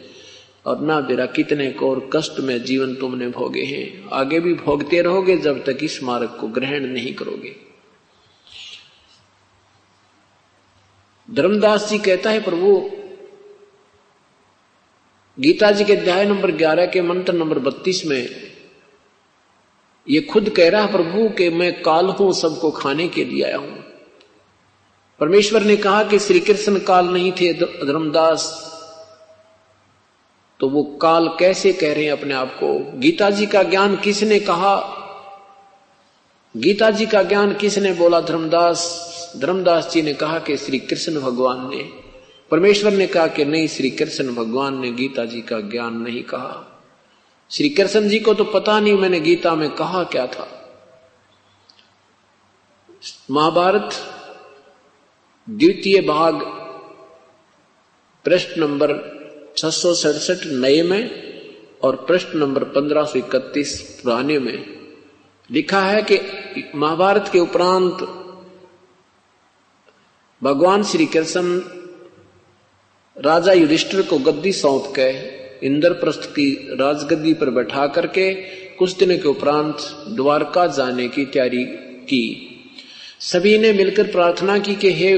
और ना बेरा कितने को और कष्ट में जीवन तुमने भोगे हैं, आगे भी भोगते रहोगे जब तक इस मार्ग को ग्रहण नहीं करोगे। धर्मदास जी कहता है, प्रभु गीता जी के अध्याय नंबर 11 के मंत्र नंबर 32 में ये खुद कह रहा है प्रभु कि मैं काल हूं, सबको खाने के लिए आया हूं। परमेश्वर ने कहा कि श्री कृष्ण काल नहीं थे धर्मदास, तो वो काल कैसे कह रहे हैं अपने आप को? गीता जी का ज्ञान किसने कहा? गीता जी का ज्ञान किसने बोला? धर्मदास जी ने कहा कि श्री कृष्ण भगवान ने। परमेश्वर ने कहा कि नहीं, श्री कृष्ण भगवान ने गीता जी का ज्ञान नहीं कहा। श्री कृष्ण जी को तो पता नहीं मैंने गीता में कहा क्या था। महाभारत द्वितीय भाग पृष्ठ नंबर 667 नए में और पृष्ठ नंबर 1531 पुराने में लिखा है कि महाभारत के उपरांत भगवान श्री कृष्ण राजा युधिष्ठिर को गद्दी सौंप के इंद्रप्रस्थ की राजगद्दी पर बैठा करके कुछ दिन के उपरांत द्वारका जाने की तैयारी की। सभी ने मिलकर प्रार्थना की कि हे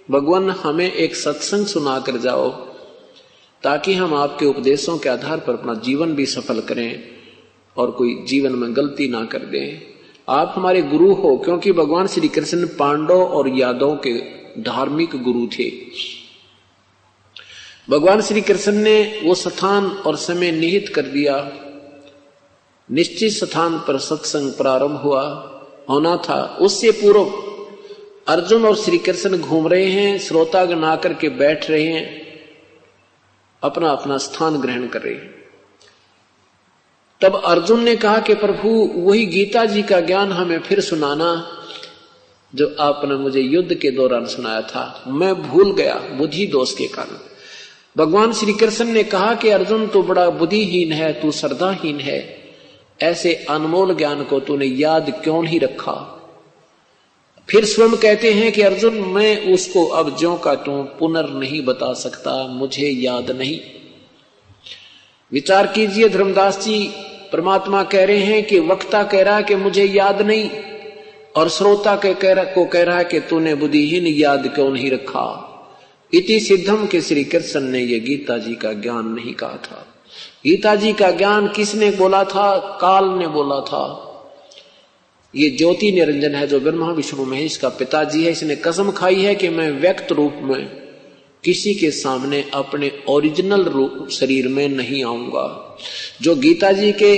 भगवान, हमें एक सत्संग सुना कर जाओ ताकि हम आपके उपदेशों के आधार पर अपना जीवन भी सफल करें और कोई जीवन में गलती ना कर दें। आप हमारे गुरु हो, क्योंकि भगवान श्री कृष्ण पांडव और यादवों के धार्मिक गुरु थे। भगवान श्री कृष्ण ने वो स्थान और समय निहित कर दिया। निश्चित स्थान पर सत्संग प्रारंभ होना था। उससे पूर्व अर्जुन और श्री कृष्ण घूम रहे हैं, श्रोतागण आकर के बैठ रहे हैं, अपना अपना स्थान ग्रहण कर रहे हैं। तब अर्जुन ने कहा कि प्रभु, वही गीता जी का ज्ञान हमें फिर सुनाना जो आपने मुझे युद्ध के दौरान सुनाया था। मैं भूल गया बुद्धि दोष के कारण। भगवान श्री कृष्ण ने कहा कि अर्जुन, तू बड़ा बुद्धिहीन है, तू श्रद्धाहीन है, ऐसे अनमोल ज्ञान को तूने याद क्यों नहीं रखा। फिर स्वयं कहते हैं कि अर्जुन, मैं उसको अब ज्यों का त्यों पुनर् नहीं बता सकता, मुझे याद नहीं। विचार कीजिए धर्मदास जी, परमात्मा कह रहे हैं कि वक्ता कह रहा है कि मुझे याद नहीं, और श्रोता को कह रहा है कि तूने बुद्धिहीन याद क्यों नहीं रखा। इति सिद्धम के श्री कृष्ण ने ये गीता जी का ज्ञान नहीं कहा था। गीता जी का ज्ञान किसने बोला था? काल ने बोला था। ये ज्योति निरंजन है जो ब्रह्मा विष्णु महेश का पिताजी है। इसने कसम खाई है कि मैं व्यक्त रूप में किसी के सामने अपने ओरिजिनल रूप शरीर में नहीं आऊंगा। जो गीता जी के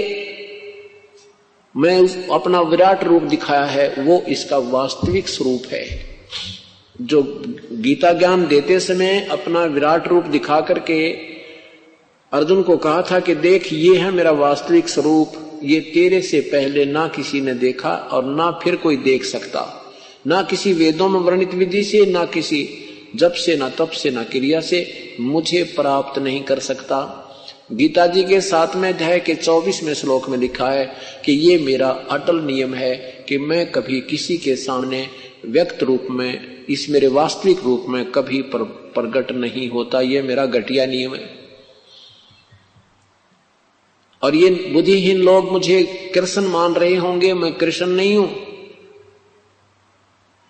मैं अपना विराट रूप दिखाया है वो इसका वास्तविक स्वरूप है। जो गीता ज्ञान देते समय अपना विराट रूप दिखा करके अर्जुन को कहा था कि देख, ये है मेरा वास्तविक स्वरूप, ये तेरे से पहले ना किसी ने देखा और ना फिर कोई देख सकता, ना किसी वेदों में वर्णित विधि से, ना किसी जप से, ना तप से, ना क्रिया से मुझे प्राप्त नहीं कर सकता। गीता जी के 7वें अध्याय के 24वें श्लोक में लिखा है कि ये मेरा अटल नियम है कि मैं कभी किसी के सामने व्यक्त रूप में, इस मेरे वास्तविक रूप में कभी प्रकट नहीं होता। ये मेरा घटिया नियम है। और ये बुद्धिहीन लोग मुझे कृष्ण मान रहे होंगे, मैं कृष्ण नहीं हूं,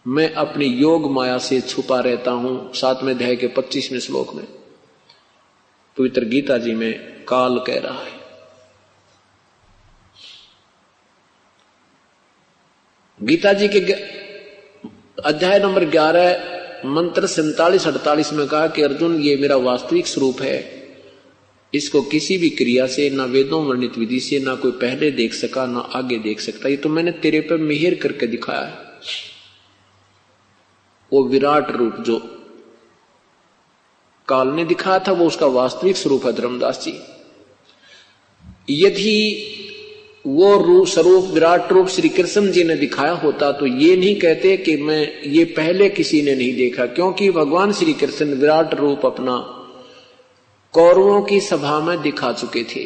मैं अपनी योग माया से छुपा रहता हूं। 7वें अध्याय के 25वें श्लोक में पवित्र गीता जी में काल कह रहा है। गीता जी के अध्याय नंबर 11 मंत्र 47-48 में कहा कि अर्जुन, ये मेरा वास्तविक स्वरूप है, इसको किसी भी क्रिया से, ना वेदों वर्णित विधि से, ना कोई पहले देख सका ना आगे देख सकता। ये तो मैंने तेरे पे मिहिर करके दिखाया है। वो विराट रूप जो काल ने दिखाया था वो उसका वास्तविक स्वरूप है धर्मदास जी। यदि वो स्वरूप विराट रूप श्री कृष्ण जी ने दिखाया होता तो ये नहीं कहते कि मैं ये पहले किसी ने नहीं देखा, क्योंकि भगवान श्री कृष्ण विराट रूप अपना कौरवों की सभा में दिखा चुके थे।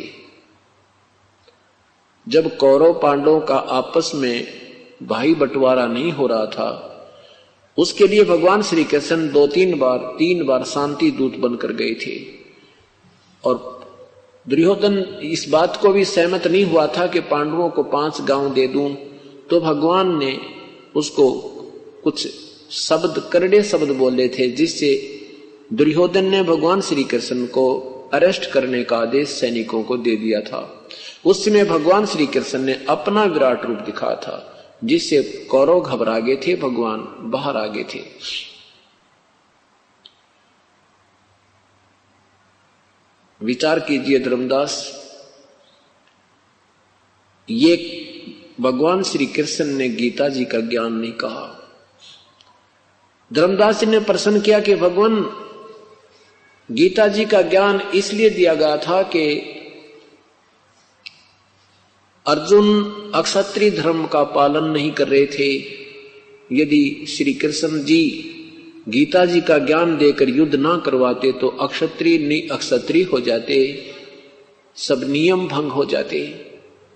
जब कौरव पांडवों का आपस में भाई बंटवारा नहीं हो रहा था, उसके लिए भगवान श्री कृष्ण 3 बार शांति दूत बनकर गए थे। और दुर्योधन इस बात को भी सहमत नहीं हुआ था कि पांडवों को 5 गांव दे दूं, तो भगवान ने उसको कुछ शब्द, करड़े शब्द बोले थे, जिससे दुर्योधन ने भगवान श्री कृष्ण को अरेस्ट करने का आदेश सैनिकों को दे दिया था। उस समय भगवान श्री कृष्ण ने अपना विराट रूप दिखाया था, जिससे कौरव घबरा गए थे, भगवान बाहर आ गए थे। विचार कीजिए धर्मदास, ये भगवान श्री कृष्ण ने गीता जी का ज्ञान नहीं कहा। धर्मदास जी ने प्रश्न किया कि भगवान, गीता जी का ज्ञान इसलिए दिया गया था कि अर्जुन अक्षत्रिय धर्म का पालन नहीं कर रहे थे। यदि श्री कृष्ण जी गीता जी का ज्ञान देकर युद्ध ना करवाते तो अक्षत्रिय हो जाते, सब नियम भंग हो जाते।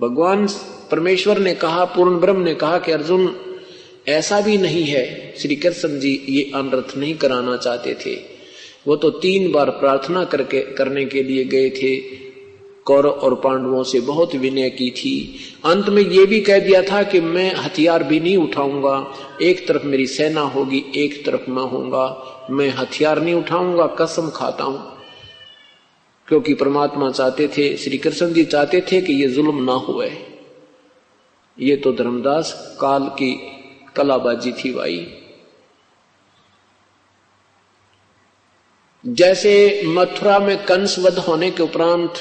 भगवान परमेश्वर ने कहा, पूर्ण ब्रह्म ने कहा कि अर्जुन ऐसा भी नहीं है। श्री कृष्ण जी ये अनर्थ नहीं कराना चाहते थे। वो तो 3 बार प्रार्थना करने के लिए गए थे, कौरव और पांडवों से बहुत विनय की थी। अंत में ये भी कह दिया था कि मैं हथियार भी नहीं उठाऊंगा, एक तरफ मेरी सेना होगी, एक तरफ मैं होऊंगा, मैं हथियार नहीं उठाऊंगा, कसम खाता हूं। क्योंकि परमात्मा चाहते थे, श्री कृष्ण जी चाहते थे कि ये जुल्म ना हुए। ये तो धर्मदास काल की कलाबाजी थी भाई। जैसे मथुरा में कंस वध होने के उपरांत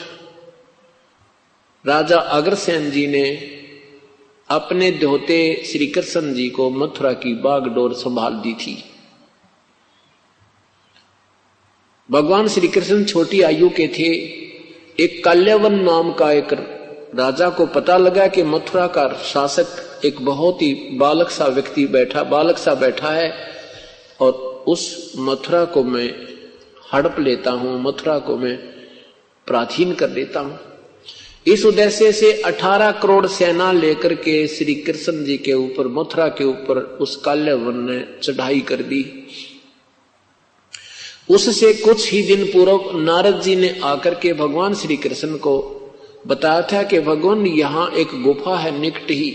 राजा अग्रसेन जी ने अपने दोहते श्री कृष्ण जी को मथुरा की बागडोर संभाल दी थी। भगवान श्री कृष्ण छोटी आयु के थे। एक काल्यवन नाम का एक राजा को पता लगा कि मथुरा का शासक एक बहुत ही बालक सा बैठा है और उस मथुरा को मैं हड़प लेता हूं, मथुरा को मैं प्राचीन कर देता हूं। इस उद्देश्य से 18 करोड़ सेना लेकर के श्री कृष्ण जी के ऊपर, मथुरा के ऊपर उस काल्यवन ने चढ़ाई कर दी। उससे कुछ ही दिन पूर्व नारद जी ने आकर के भगवान श्री कृष्ण को बताया था कि भगवान यहाँ एक गुफा है निकट ही,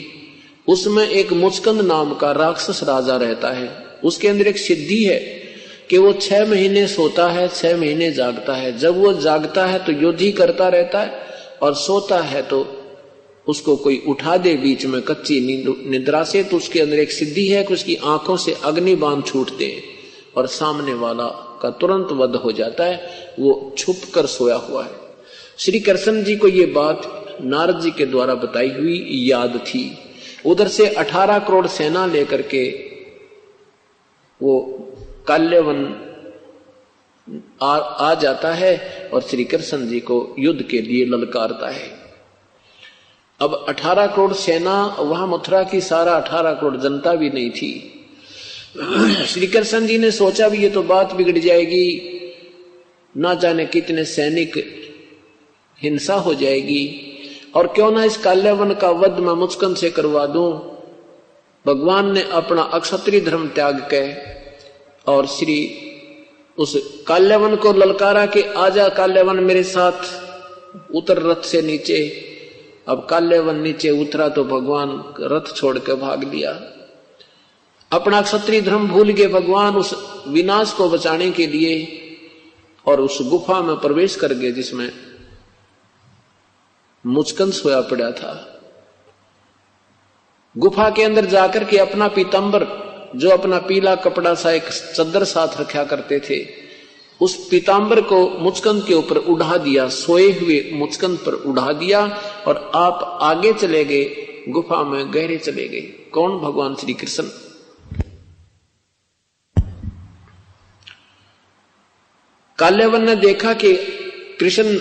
उसमें एक मुचकंद नाम का राक्षस राजा रहता है। उसके अंदर एक सिद्धि है कि वो 6 महीने सोता है, 6 महीने जागता है। जब वो जागता है तो युद्ध ही करता रहता है और सोता है तो उसको कोई उठा दे बीच में कच्ची निद्रा से, तो उसके अंदर एक सिद्धि है कि उसकी आंखों से अग्नि बाण छूटते हैं और सामने वाला का तुरंत वध हो जाता है। वो छुप कर सोया हुआ है। श्री कृष्ण जी को ये बात नारद जी के द्वारा बताई हुई याद थी। उधर से 18 करोड़ सेना लेकर के वो काल्यवन आ जाता है और श्री कृष्ण जी को युद्ध के लिए ललकारता है। अब 18 करोड़ सेना, वहां मथुरा की सारा 18 करोड़ जनता भी नहीं थी। श्री कृष्ण जी ने सोचा भी ये तो बात बिगड़ जाएगी, ना जाने कितने सैनिक, हिंसा हो जाएगी, और क्यों ना इस काल्यवन का वध मैं मुचकंद से करवा दूं। भगवान ने अपना अक्षत्रिय धर्म त्याग के और श्री उस काल्यवन को ललकारा कि आजा काल्यवन मेरे साथ, उतर रथ से नीचे। अब काल्यवन नीचे उतरा तो भगवान रथ छोड़ के भाग लिया। अपना क्षत्रिय धर्म भूल गए भगवान उस विनाश को बचाने के लिए, और उस गुफा में प्रवेश कर गए जिसमें मुचकंद सोया पड़ा था। गुफा के अंदर जाकर के अपना पीतांबर, जो अपना पीला कपड़ा सा एक चद्दर साथ रखा करते थे, उस पीतांबर को मुचकंद के ऊपर उड़ा दिया, सोए हुए मुचकंद पर उड़ा दिया, और आप आगे चले गए, गुफा में गहरे चले गए। कौन? भगवान श्री कृष्ण। काल्यवन ने देखा कि कृष्ण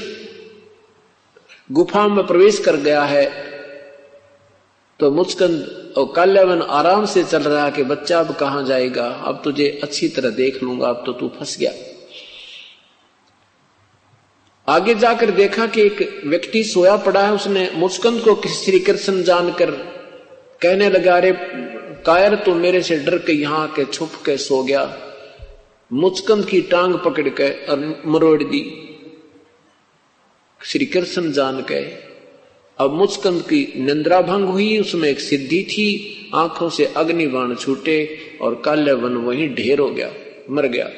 गुफा में प्रवेश कर गया है, तो मुचकंद और काल्यवन आराम से चल रहा है कि बच्चा अब कहां जाएगा, अब तुझे अच्छी तरह देख लूंगा, अब तो तू फंस गया। आगे जाकर देखा कि एक व्यक्ति सोया पड़ा है। उसने मुचकंद को श्री कृष्ण जानकर कहने लगा, अरे कायर, तू मेरे से डर के यहां के छुप के सो गया। मुचकंद की टांग पकड़ के और मरोड़ दी श्री कृष्ण जान के। अब मुचकंद की निंद्रा भंग हुई, उसमें एक सिद्धि थी, आंखों से अग्निबाण छूटे और काल्यवन वहीं ढेर हो गया, मर गया।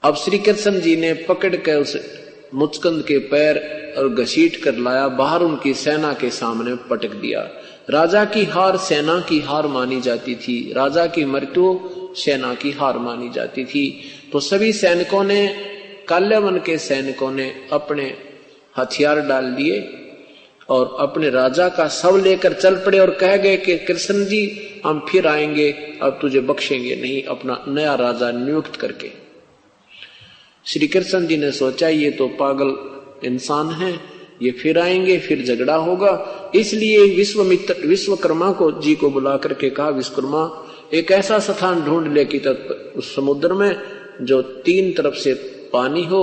अब श्री कृष्ण जी ने पकड़ के उस मुचकंद के पैर और घसीट कर लाया, बाहर उनकी सेना के सामने पटक दिया। राजा की हार सेना की हार मानी जाती थी, राजा की मृत्यु सेना की हार मानी जाती थी। तो सभी सैनिकों ने, काल्यवन के सैनिकों ने अपने हथियार डाल दिए और अपने राजा का शव लेकर चल पड़े और कह गए कि कृष्ण जी हम फिर आएंगे, अब तुझे बख्शेंगे नहीं, अपना नया राजा नियुक्त करके। श्री कृष्ण जी ने सोचा ये तो पागल इंसान है, ये फिर आएंगे, फिर झगड़ा होगा। इसलिए विश्वकर्मा को जी को बुला करके कहा, विश्वकर्मा एक ऐसा स्थान ढूंढ ले कि उस समुद्र में जो 3 तरफ से पानी हो,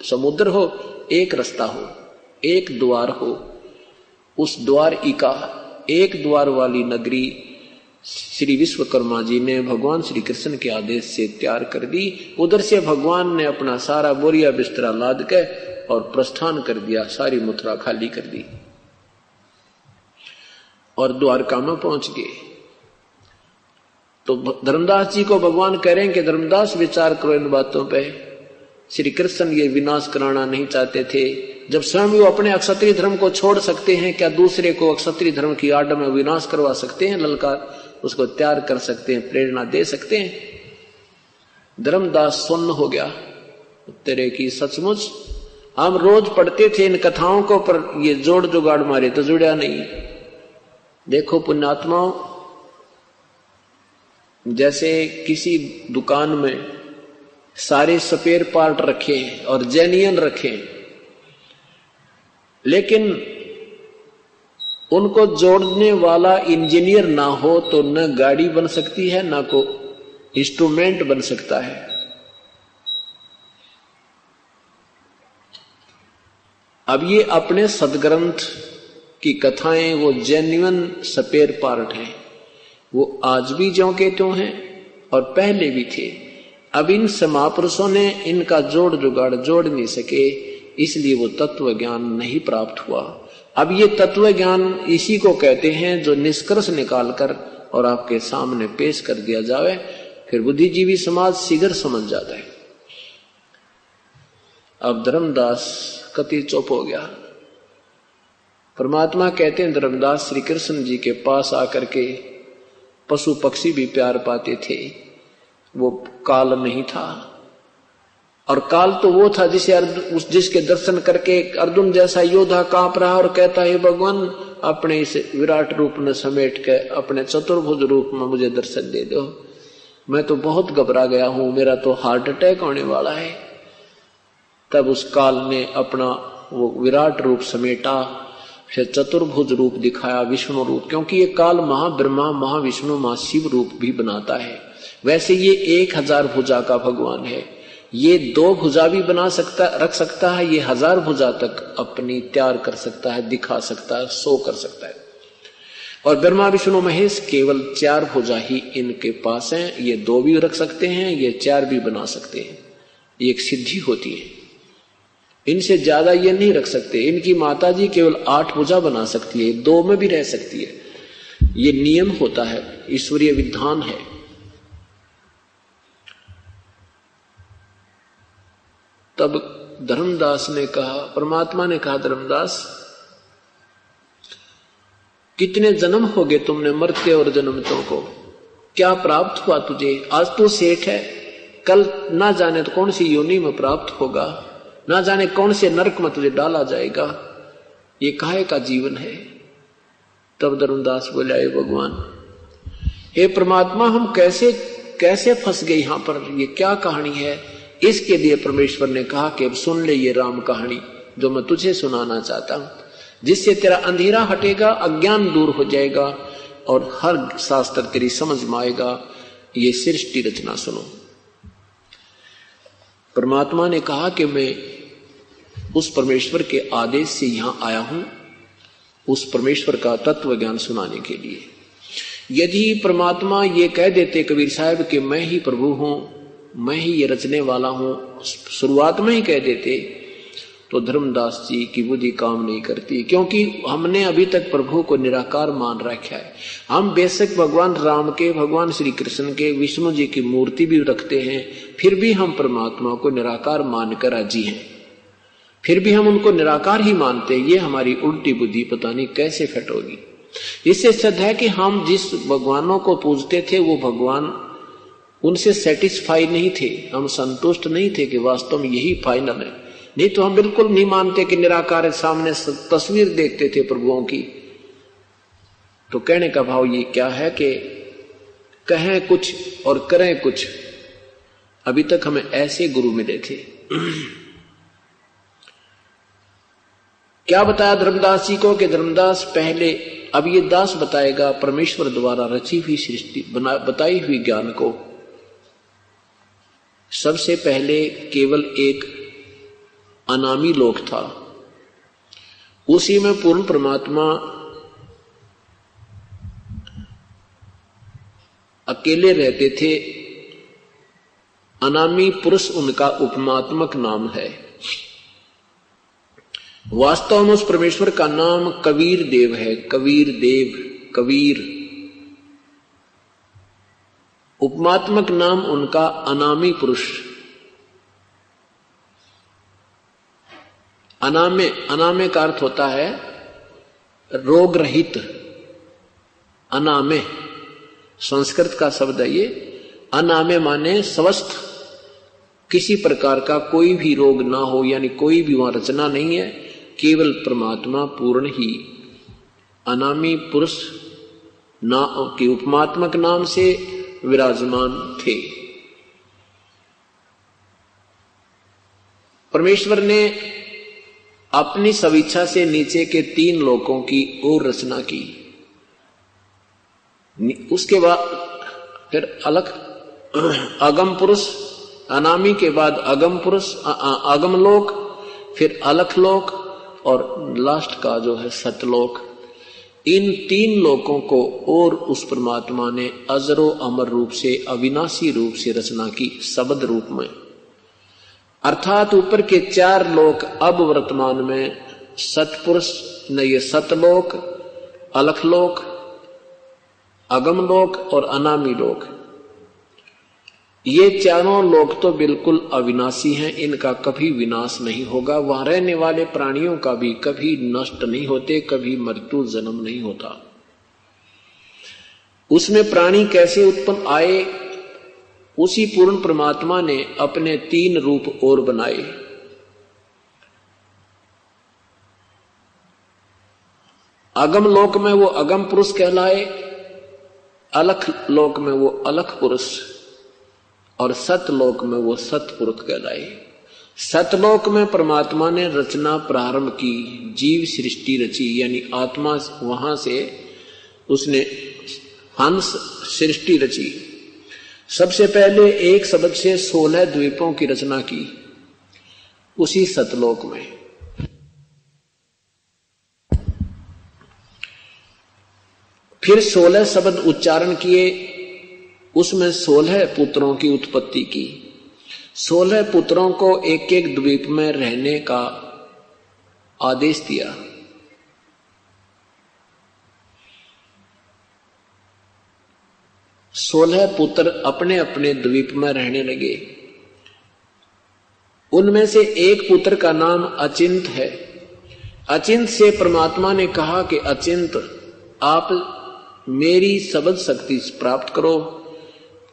समुद्र हो, एक रास्ता हो, एक द्वार हो, उस द्वार इका एक द्वार वाली नगरी श्री विश्वकर्मा जी ने भगवान श्री कृष्ण के आदेश से तैयार कर दी। उधर से भगवान ने अपना सारा बोरिया बिस्तरा लाद के और प्रस्थान कर दिया, सारी मथुरा खाली कर दी और द्वारका में पहुंच गए। तो धर्मदास जी को भगवान कह रहे हैं कि धर्मदास विचार करो इन बातों पे। श्री कृष्ण ये विनाश कराना नहीं चाहते थे। जब स्वयं वो अपने अक्षत्रिय धर्म को छोड़ सकते हैं, क्या दूसरे को अक्षत्रिय धर्म की आड़ में विनाश करवा सकते हैं? ललकार उसको तैयार कर सकते हैं, प्रेरणा दे सकते हैं। धर्मदास सुन्न हो गया, तेरे की सचमुच हम रोज पढ़ते थे इन कथाओं को, पर ये जोड़ जुगाड़ मारे तो जुड़ा नहीं। देखो पुण्यात्माओं, जैसे किसी दुकान में सारे स्पेयर पार्ट रखे हैं और जेन्युइन रखे हैं, लेकिन उनको जोड़ने वाला इंजीनियर ना हो तो न गाड़ी बन सकती है, ना को इंस्ट्रूमेंट बन सकता है। अब ये अपने सदग्रंथ की कथाएं वो जेन्युइन स्पेयर पार्ट हैं, वो आज भी ज्यों के त्यों हैं और पहले भी थे। अब इन समापुरुषों ने इनका जोड़ जुगाड़ जोड़ नहीं सके, इसलिए वो तत्व ज्ञान नहीं प्राप्त हुआ। अब ये तत्व ज्ञान इसी को कहते हैं जो निष्कर्ष निकालकर और आपके सामने पेश कर दिया जाए, फिर बुद्धिजीवी समाज शीघ्र समझ जाता है। अब धर्मदास कति चुप हो गया। परमात्मा कहते हैं धर्मदास श्री कृष्ण जी के पास आकर के पशु पक्षी भी प्यार पाते थे, वो काल नहीं था। और काल तो वो था जिसके दर्शन करके अर्जुन जैसा योद्धा कांप रहा और कहता है भगवान अपने इस विराट रूप में समेट के अपने चतुर्भुज रूप में मुझे दर्शन दे दो, मैं तो बहुत घबरा गया हूं, मेरा तो हार्ट अटैक होने वाला है। तब उस काल ने अपना वो विराट रूप समेटा, फिर चतुर्भुज रूप दिखाया, विष्णु रूप, क्योंकि ये काल महाब्रह्मा महाविष्णु महाशिव रूप भी बनाता है। वैसे ये 1000 भुजा का भगवान है, ये 2 भुजा भी बना सकता रख सकता है, ये 1000 भुजा तक अपनी तैयार कर सकता है, दिखा सकता है, शो कर सकता है। और ब्रह्मा विष्णु महेश केवल 4 भुजा ही इनके पास हैं, ये 2 भी रख सकते हैं, ये 4 भी बना सकते हैं, ये एक सिद्धि होती है। इनसे ज्यादा ये नहीं रख सकते। इनकी माताजी केवल 8 भुजा बना सकती है, 2 में भी रह सकती है, ये नियम होता है, ईश्वरीय विधान है। तब धर्मदास ने कहा, परमात्मा ने कहा, धर्मदास कितने जन्म हो गए तुमने मरते और जन्मतों को, क्या प्राप्त हुआ तुझे? आज तू सेठ है, कल ना जाने तो कौन सी योनि में प्राप्त होगा, ना जाने कौन से नरक में तुझे डाला जाएगा, ये काहे का जीवन है? तब धर्मदास बोला, हे भगवान, हे परमात्मा, हम कैसे फंस गए यहां पर, ये क्या कहानी है? इसके लिए परमेश्वर ने कहा कि अब सुन ले ये राम कहानी जो मैं तुझे सुनाना चाहता हूं, जिससे तेरा अंधेरा हटेगा, अज्ञान दूर हो जाएगा और हर शास्त्र तेरी समझ में आएगा। ये सृष्टि रचना सुनो। परमात्मा ने कहा कि मैं उस परमेश्वर के आदेश से यहां आया हूं, उस परमेश्वर का तत्व ज्ञान सुनाने के लिए। यदि परमात्मा ये कह देते कबीर साहब कि मैं ही प्रभु हूं, मैं ही ये रचने वाला हूं, शुरुआत में ही कह देते, तो धर्मदास जी की बुद्धि काम नहीं करती, क्योंकि हमने अभी तक प्रभु को निराकार मान रखा है। हम बेशक भगवान राम के, भगवान श्री कृष्ण के, विष्णु जी की मूर्ति भी रखते हैं, फिर भी हम परमात्मा को निराकार मानकर राजी हैं, फिर भी हम उनको निराकार ही मानते। ये हमारी उल्टी बुद्धि पता नहीं कैसे फिट होगी। इससे सिद्ध है कि हम जिस भगवानों को पूजते थे वो भगवान उनसे सेटिस्फाई नहीं थे, हम संतुष्ट नहीं थे कि वास्तव में यही फाइनल है। नहीं तो हम बिल्कुल नहीं मानते कि निराकार सामने तस्वीर देखते थे प्रभुओं की। तो कहने का भाव ये क्या है कि कहें कुछ और करें कुछ। अभी तक हमें ऐसे गुरु मिले थे, क्या बताया धर्मदास जी को कि धर्मदास पहले, अब ये दास बताएगा परमेश्वर द्वारा रची हुई सृष्टि, बताई हुई ज्ञान को। सबसे पहले केवल एक अनामी लोक था, उसी में पूर्ण परमात्मा अकेले रहते थे। अनामी पुरुष उनका उपमात्मक नाम है। वास्तव में उस परमेश्वर का नाम कबीर देव है। कबीर देव, कबीर, उपमात्मक नाम उनका अनामी पुरुष। अनामे, अनामे का अर्थ होता है रोग रहित। अनामे संस्कृत का शब्द है ये। अनामे माने स्वस्थ, किसी प्रकार का कोई भी रोग ना हो, यानी कोई भी वहां रचना नहीं है, केवल परमात्मा पूर्ण ही। अनामी पुरुष ना के उपमात्मक नाम से विराजमान थे। परमेश्वर ने अपनी स्वेच्छा से नीचे के 3 लोकों की और रचना की। उसके बाद फिर अलग अगम पुरुष, अनामी के बाद अगम पुरुष, अगम लोक, फिर अलख लोक और लास्ट का जो है सतलोक। इन 3 लोकों को और उस परमात्मा ने अजरो अमर रूप से, अविनाशी रूप से रचना की, शब्द रूप में। अर्थात ऊपर के 4 लोक अब वर्तमान में सतपुरुष न, ये सतलोक, अलखलोक, अगम लोक और अनामी लोक, ये चारों लोक तो बिल्कुल अविनाशी हैं। इनका कभी विनाश नहीं होगा। वहां रहने वाले प्राणियों का भी कभी नष्ट नहीं होते, कभी मृत्यु जन्म नहीं होता। उसमें प्राणी कैसे उत्पन्न आए, उसी पूर्ण परमात्मा ने अपने 3 रूप और बनाए। अगम लोक में वो अगम पुरुष कहलाए, अलख लोक में वो अलख पुरुष और सतलोक में वो सतपुरुष कहलाए। सतलोक में परमात्मा ने रचना प्रारंभ की, जीव सृष्टि रची, यानी आत्मा, वहां से उसने हंस सृष्टि रची। सबसे पहले एक शब्द से 16 द्वीपों की रचना की उसी सतलोक में। फिर 16 शब्द उच्चारण किए, उसमें 16 पुत्रों की उत्पत्ति की। 16 पुत्रों को एक एक द्वीप में रहने का आदेश दिया। सोलह पुत्र अपने अपने द्वीप में रहने लगे। उनमें से एक पुत्र का नाम अचिंत है। अचिंत से परमात्मा ने कहा कि अचिंत, आप मेरी शब्द शक्ति प्राप्त करो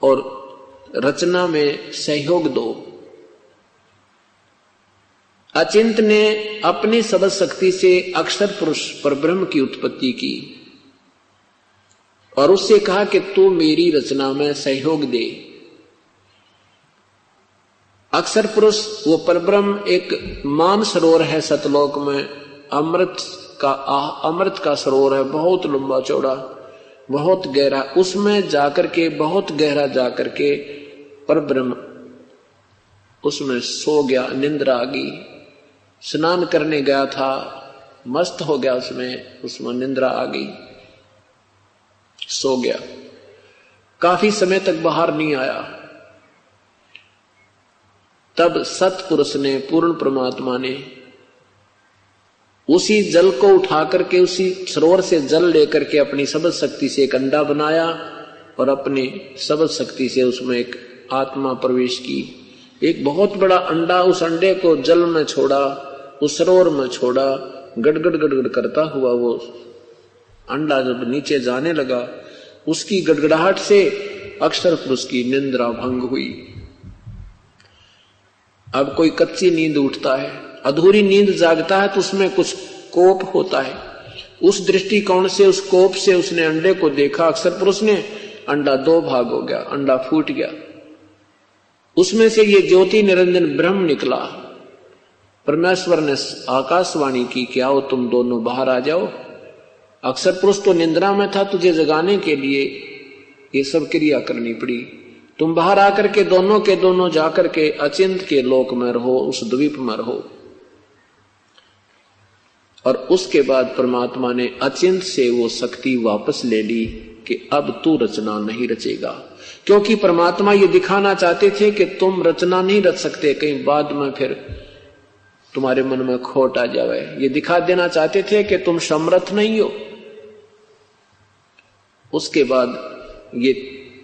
और रचना में सहयोग दो। अचिंत ने अपनी शब्द शक्ति से अक्षर पुरुष परब्रह्म की उत्पत्ति की और उससे कहा कि तू मेरी रचना में सहयोग दे। अक्षर पुरुष वो परब्रह्म एक मान सरोवर है सतलोक में, अमृत का सरोवर है, बहुत लंबा चौड़ा, बहुत गहरा। उसमें जाकर के, बहुत गहरा जाकर के परब्रह्म उसमें सो गया, निंद्रा आ गई। स्नान करने गया था, मस्त हो गया, उसमें निंद्रा आ गई, सो गया। काफी समय तक बाहर नहीं आया। तब सतपुरुष ने, पूर्ण परमात्मा ने उसी जल को उठा करके, उसी सरोवर से जल लेकर के अपनी शब्द शक्ति से एक अंडा बनाया और अपनी शब्द शक्ति से उसमें एक आत्मा प्रवेश की। एक बहुत बड़ा अंडा, उस अंडे को जल में छोड़ा, उस सरोवर में छोड़ा। गड़गड़ गड़गड़ करता हुआ वो अंडा जब नीचे जाने लगा, उसकी गड़गड़ाहट से अक्षर पुरुष की निंद्रा भंग हुई। अब कोई कच्ची नींद उठता है, अधूरी नींद जागता है, तो उसमें कुछ कोप होता है। उस दृष्टिकोण से, उस कोप से उसने अंडे को देखा। अक्षर पुरुष ने, अंडा दो भाग हो गया, अंडा फूट गया। उसमें से ये ज्योति निरंजन ब्रह्म निकला। परमेश्वर ने आकाशवाणी की कि आओ तुम दोनों बाहर आ जाओ। अक्षर पुरुष तो निंद्रा में था, तुझे जगाने के लिए ये सब क्रिया करनी पड़ी। तुम बाहर आकर के दोनों जाकर के अचिंत के लोक में रहो, उस द्वीप में रहो। और उसके बाद परमात्मा ने अचिंत से वो शक्ति वापस ले ली कि अब तू रचना नहीं रचेगा, क्योंकि परमात्मा ये दिखाना चाहते थे कि तुम रचना नहीं रच सकते, कहीं बाद में फिर तुम्हारे मन में खोट आ जाए। ये दिखा देना चाहते थे कि तुम समर्थ नहीं हो। उसके बाद ये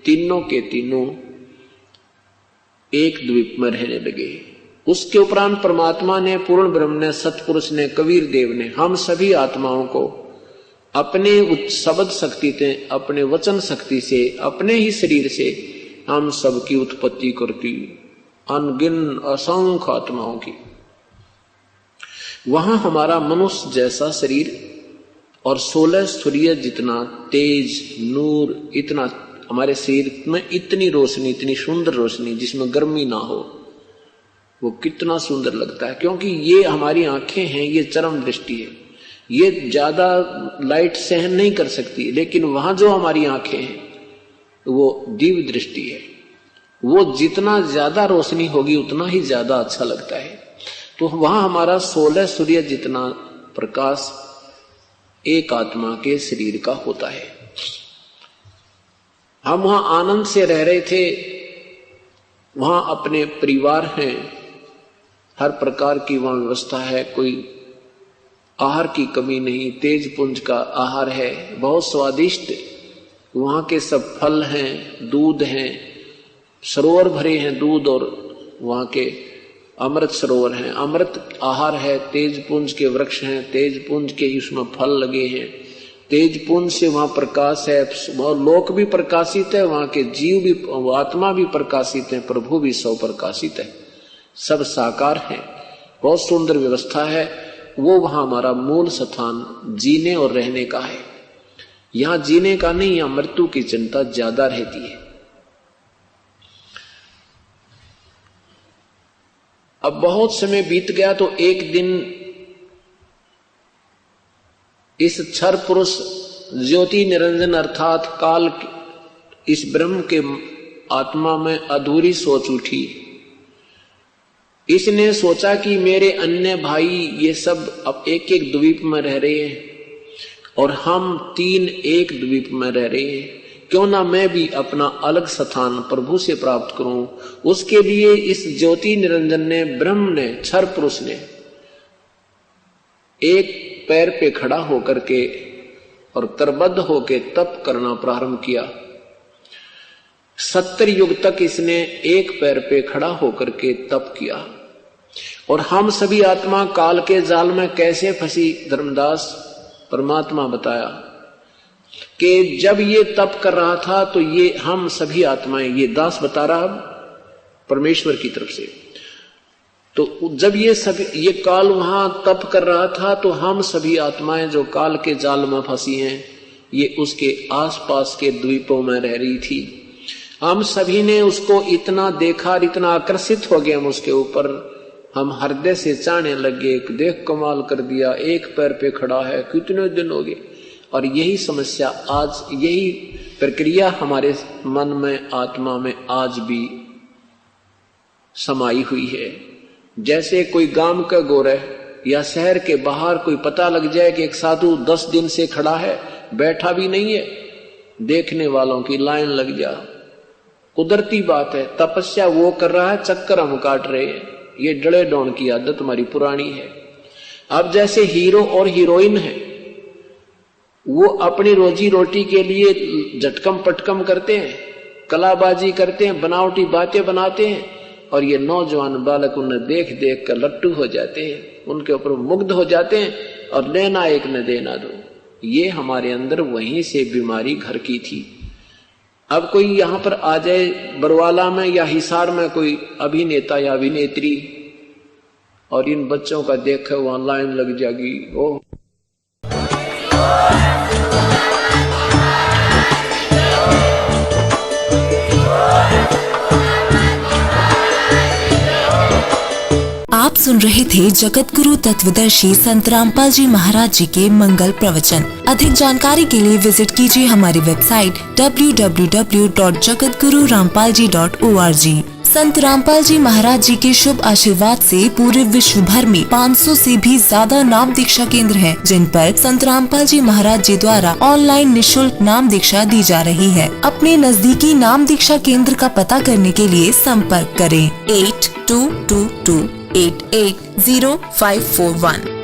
तीनों के तीनों एक द्वीप में रहने लगे। उसके उपरांत परमात्मा ने, पूर्ण ब्रह्म ने, सतपुरुष ने, कबीर देव ने हम सभी आत्माओं को अपने शब्द शक्ति से, अपने वचन शक्ति से, अपने ही शरीर से हम सबकी उत्पत्ति करती, अनगिन असंख्य आत्माओं की। वहां हमारा मनुष्य जैसा शरीर और 16 सूर्य जितना तेज नूर, इतना हमारे शरीर में इतनी रोशनी, इतनी सुंदर रोशनी जिसमें गर्मी ना हो, वो कितना सुंदर लगता है। क्योंकि ये हमारी आंखें हैं, ये चरम दृष्टि है, ये ज्यादा लाइट सहन नहीं कर सकती, लेकिन वहां जो हमारी आंखें हैं वो दिव्य दृष्टि है। वो जितना ज्यादा रोशनी होगी उतना ही ज्यादा अच्छा लगता है। तो वहां हमारा 16 सूर्य जितना प्रकाश एक आत्मा के शरीर का होता है। हम वहां आनंद से रह रहे थे, वहां अपने परिवार हैं, हर प्रकार की वहां व्यवस्था है, कोई आहार की कमी नहीं, तेज पुंज का आहार है, बहुत स्वादिष्ट। वहां के सब फल हैं, दूध हैं, सरोवर भरे हैं दूध, और वहां के अमृत सरोवर हैं, अमृत आहार है, तेज पुंज के वृक्ष हैं, तेज पुंज के ही उसमें फल लगे हैं, तेज पुंज से वहां प्रकाश है, लोक भी प्रकाशित है, वहां के जीव भी, आत्मा भी प्रकाशित है, प्रभु भी सब प्रकाशित है, सब साकार है, बहुत सुंदर व्यवस्था है। वो वहां हमारा मूल स्थान जीने और रहने का है। यहां जीने का नहीं, यहां मृत्यु की चिंता ज्यादा रहती है। अब बहुत समय बीत गया तो एक दिन इस क्षर पुरुष ज्योति निरंजन अर्थात काल इस ब्रह्म के आत्मा में अधूरी सोच उठी। इसने सोचा कि मेरे अन्य भाई ये सब अब एक एक द्वीप में रह रहे हैं और हम 3 एक द्वीप में रह रहे हैं, क्यों ना मैं भी अपना अलग स्थान प्रभु से प्राप्त करूं। उसके लिए इस ज्योति निरंजन ने, ब्रह्म ने, क्षर पुरुष ने एक पैर पे खड़ा होकर के और करबद्ध होकर तप करना प्रारंभ किया। 70 युग तक इसने एक पैर पे खड़ा होकर के तप किया। और हम सभी आत्मा काल के जाल में कैसे फंसी, धर्मदास परमात्मा बताया कि जब ये तप कर रहा था तो ये हम सभी आत्माएं, ये दास बता रहा परमेश्वर की तरफ से, तो जब ये काल वहां तप कर रहा था तो हम सभी आत्माएं जो काल के जाल में फंसी हैं, ये उसके आसपास के द्वीपों में रह रही थी। हम सभी ने उसको इतना देखा, इतना आकर्षित हो गए हम उसके ऊपर, हम हृदय से चाहने लगे, देख कमाल कर दिया, एक पैर पे खड़ा है, कितने दिन हो गए। और यही समस्या आज, यही प्रक्रिया हमारे मन में, आत्मा में आज भी समाई हुई है। जैसे कोई गांव का गोरे या शहर के बाहर कोई पता लग जाए कि एक साधु 10 दिन से खड़ा है, बैठा भी नहीं है, देखने वालों की लाइन लग जा। कुदरती बात है, तपस्या वो कर रहा है, चक्कर हम काट रहे हैं। ये डले डोन की आदत हमारी पुरानी है। अब जैसे हीरो और हीरोइन है, वो अपनी रोजी रोटी के लिए झटकम पटकम करते हैं, कलाबाजी करते हैं, बनावटी बातें बनाते हैं, और ये नौजवान बालक उन्हें देख देख कर लट्टू हो जाते हैं, उनके ऊपर मुग्ध हो जाते हैं और लेना एक न देना दो। ये हमारे अंदर वहीं से बीमारी घर की थी। अब कोई यहां पर आ जाए बरवाला में या हिसार में कोई अभिनेता या अभिनेत्री और इन बच्चों का देखे वहां लाइन लग जाएगी, ओह सुन रहे थे जगत गुरु तत्वदर्शी संत रामपाल जी महाराज जी के मंगल प्रवचन। अधिक जानकारी के लिए विजिट कीजिए हमारी वेबसाइट www.jagatgururampalji.org। संत रामपाल जी महाराज जी के शुभ आशीर्वाद से पूरे विश्व भर में 500 से भी ज्यादा नाम दीक्षा केंद्र हैं, जिन पर संत रामपाल जी महाराज जी द्वारा ऑनलाइन निशुल्क नाम दीक्षा दी जा रही है। अपने नजदीकी नाम दीक्षा केंद्र का पता करने के लिए संपर्क करें 8222880541।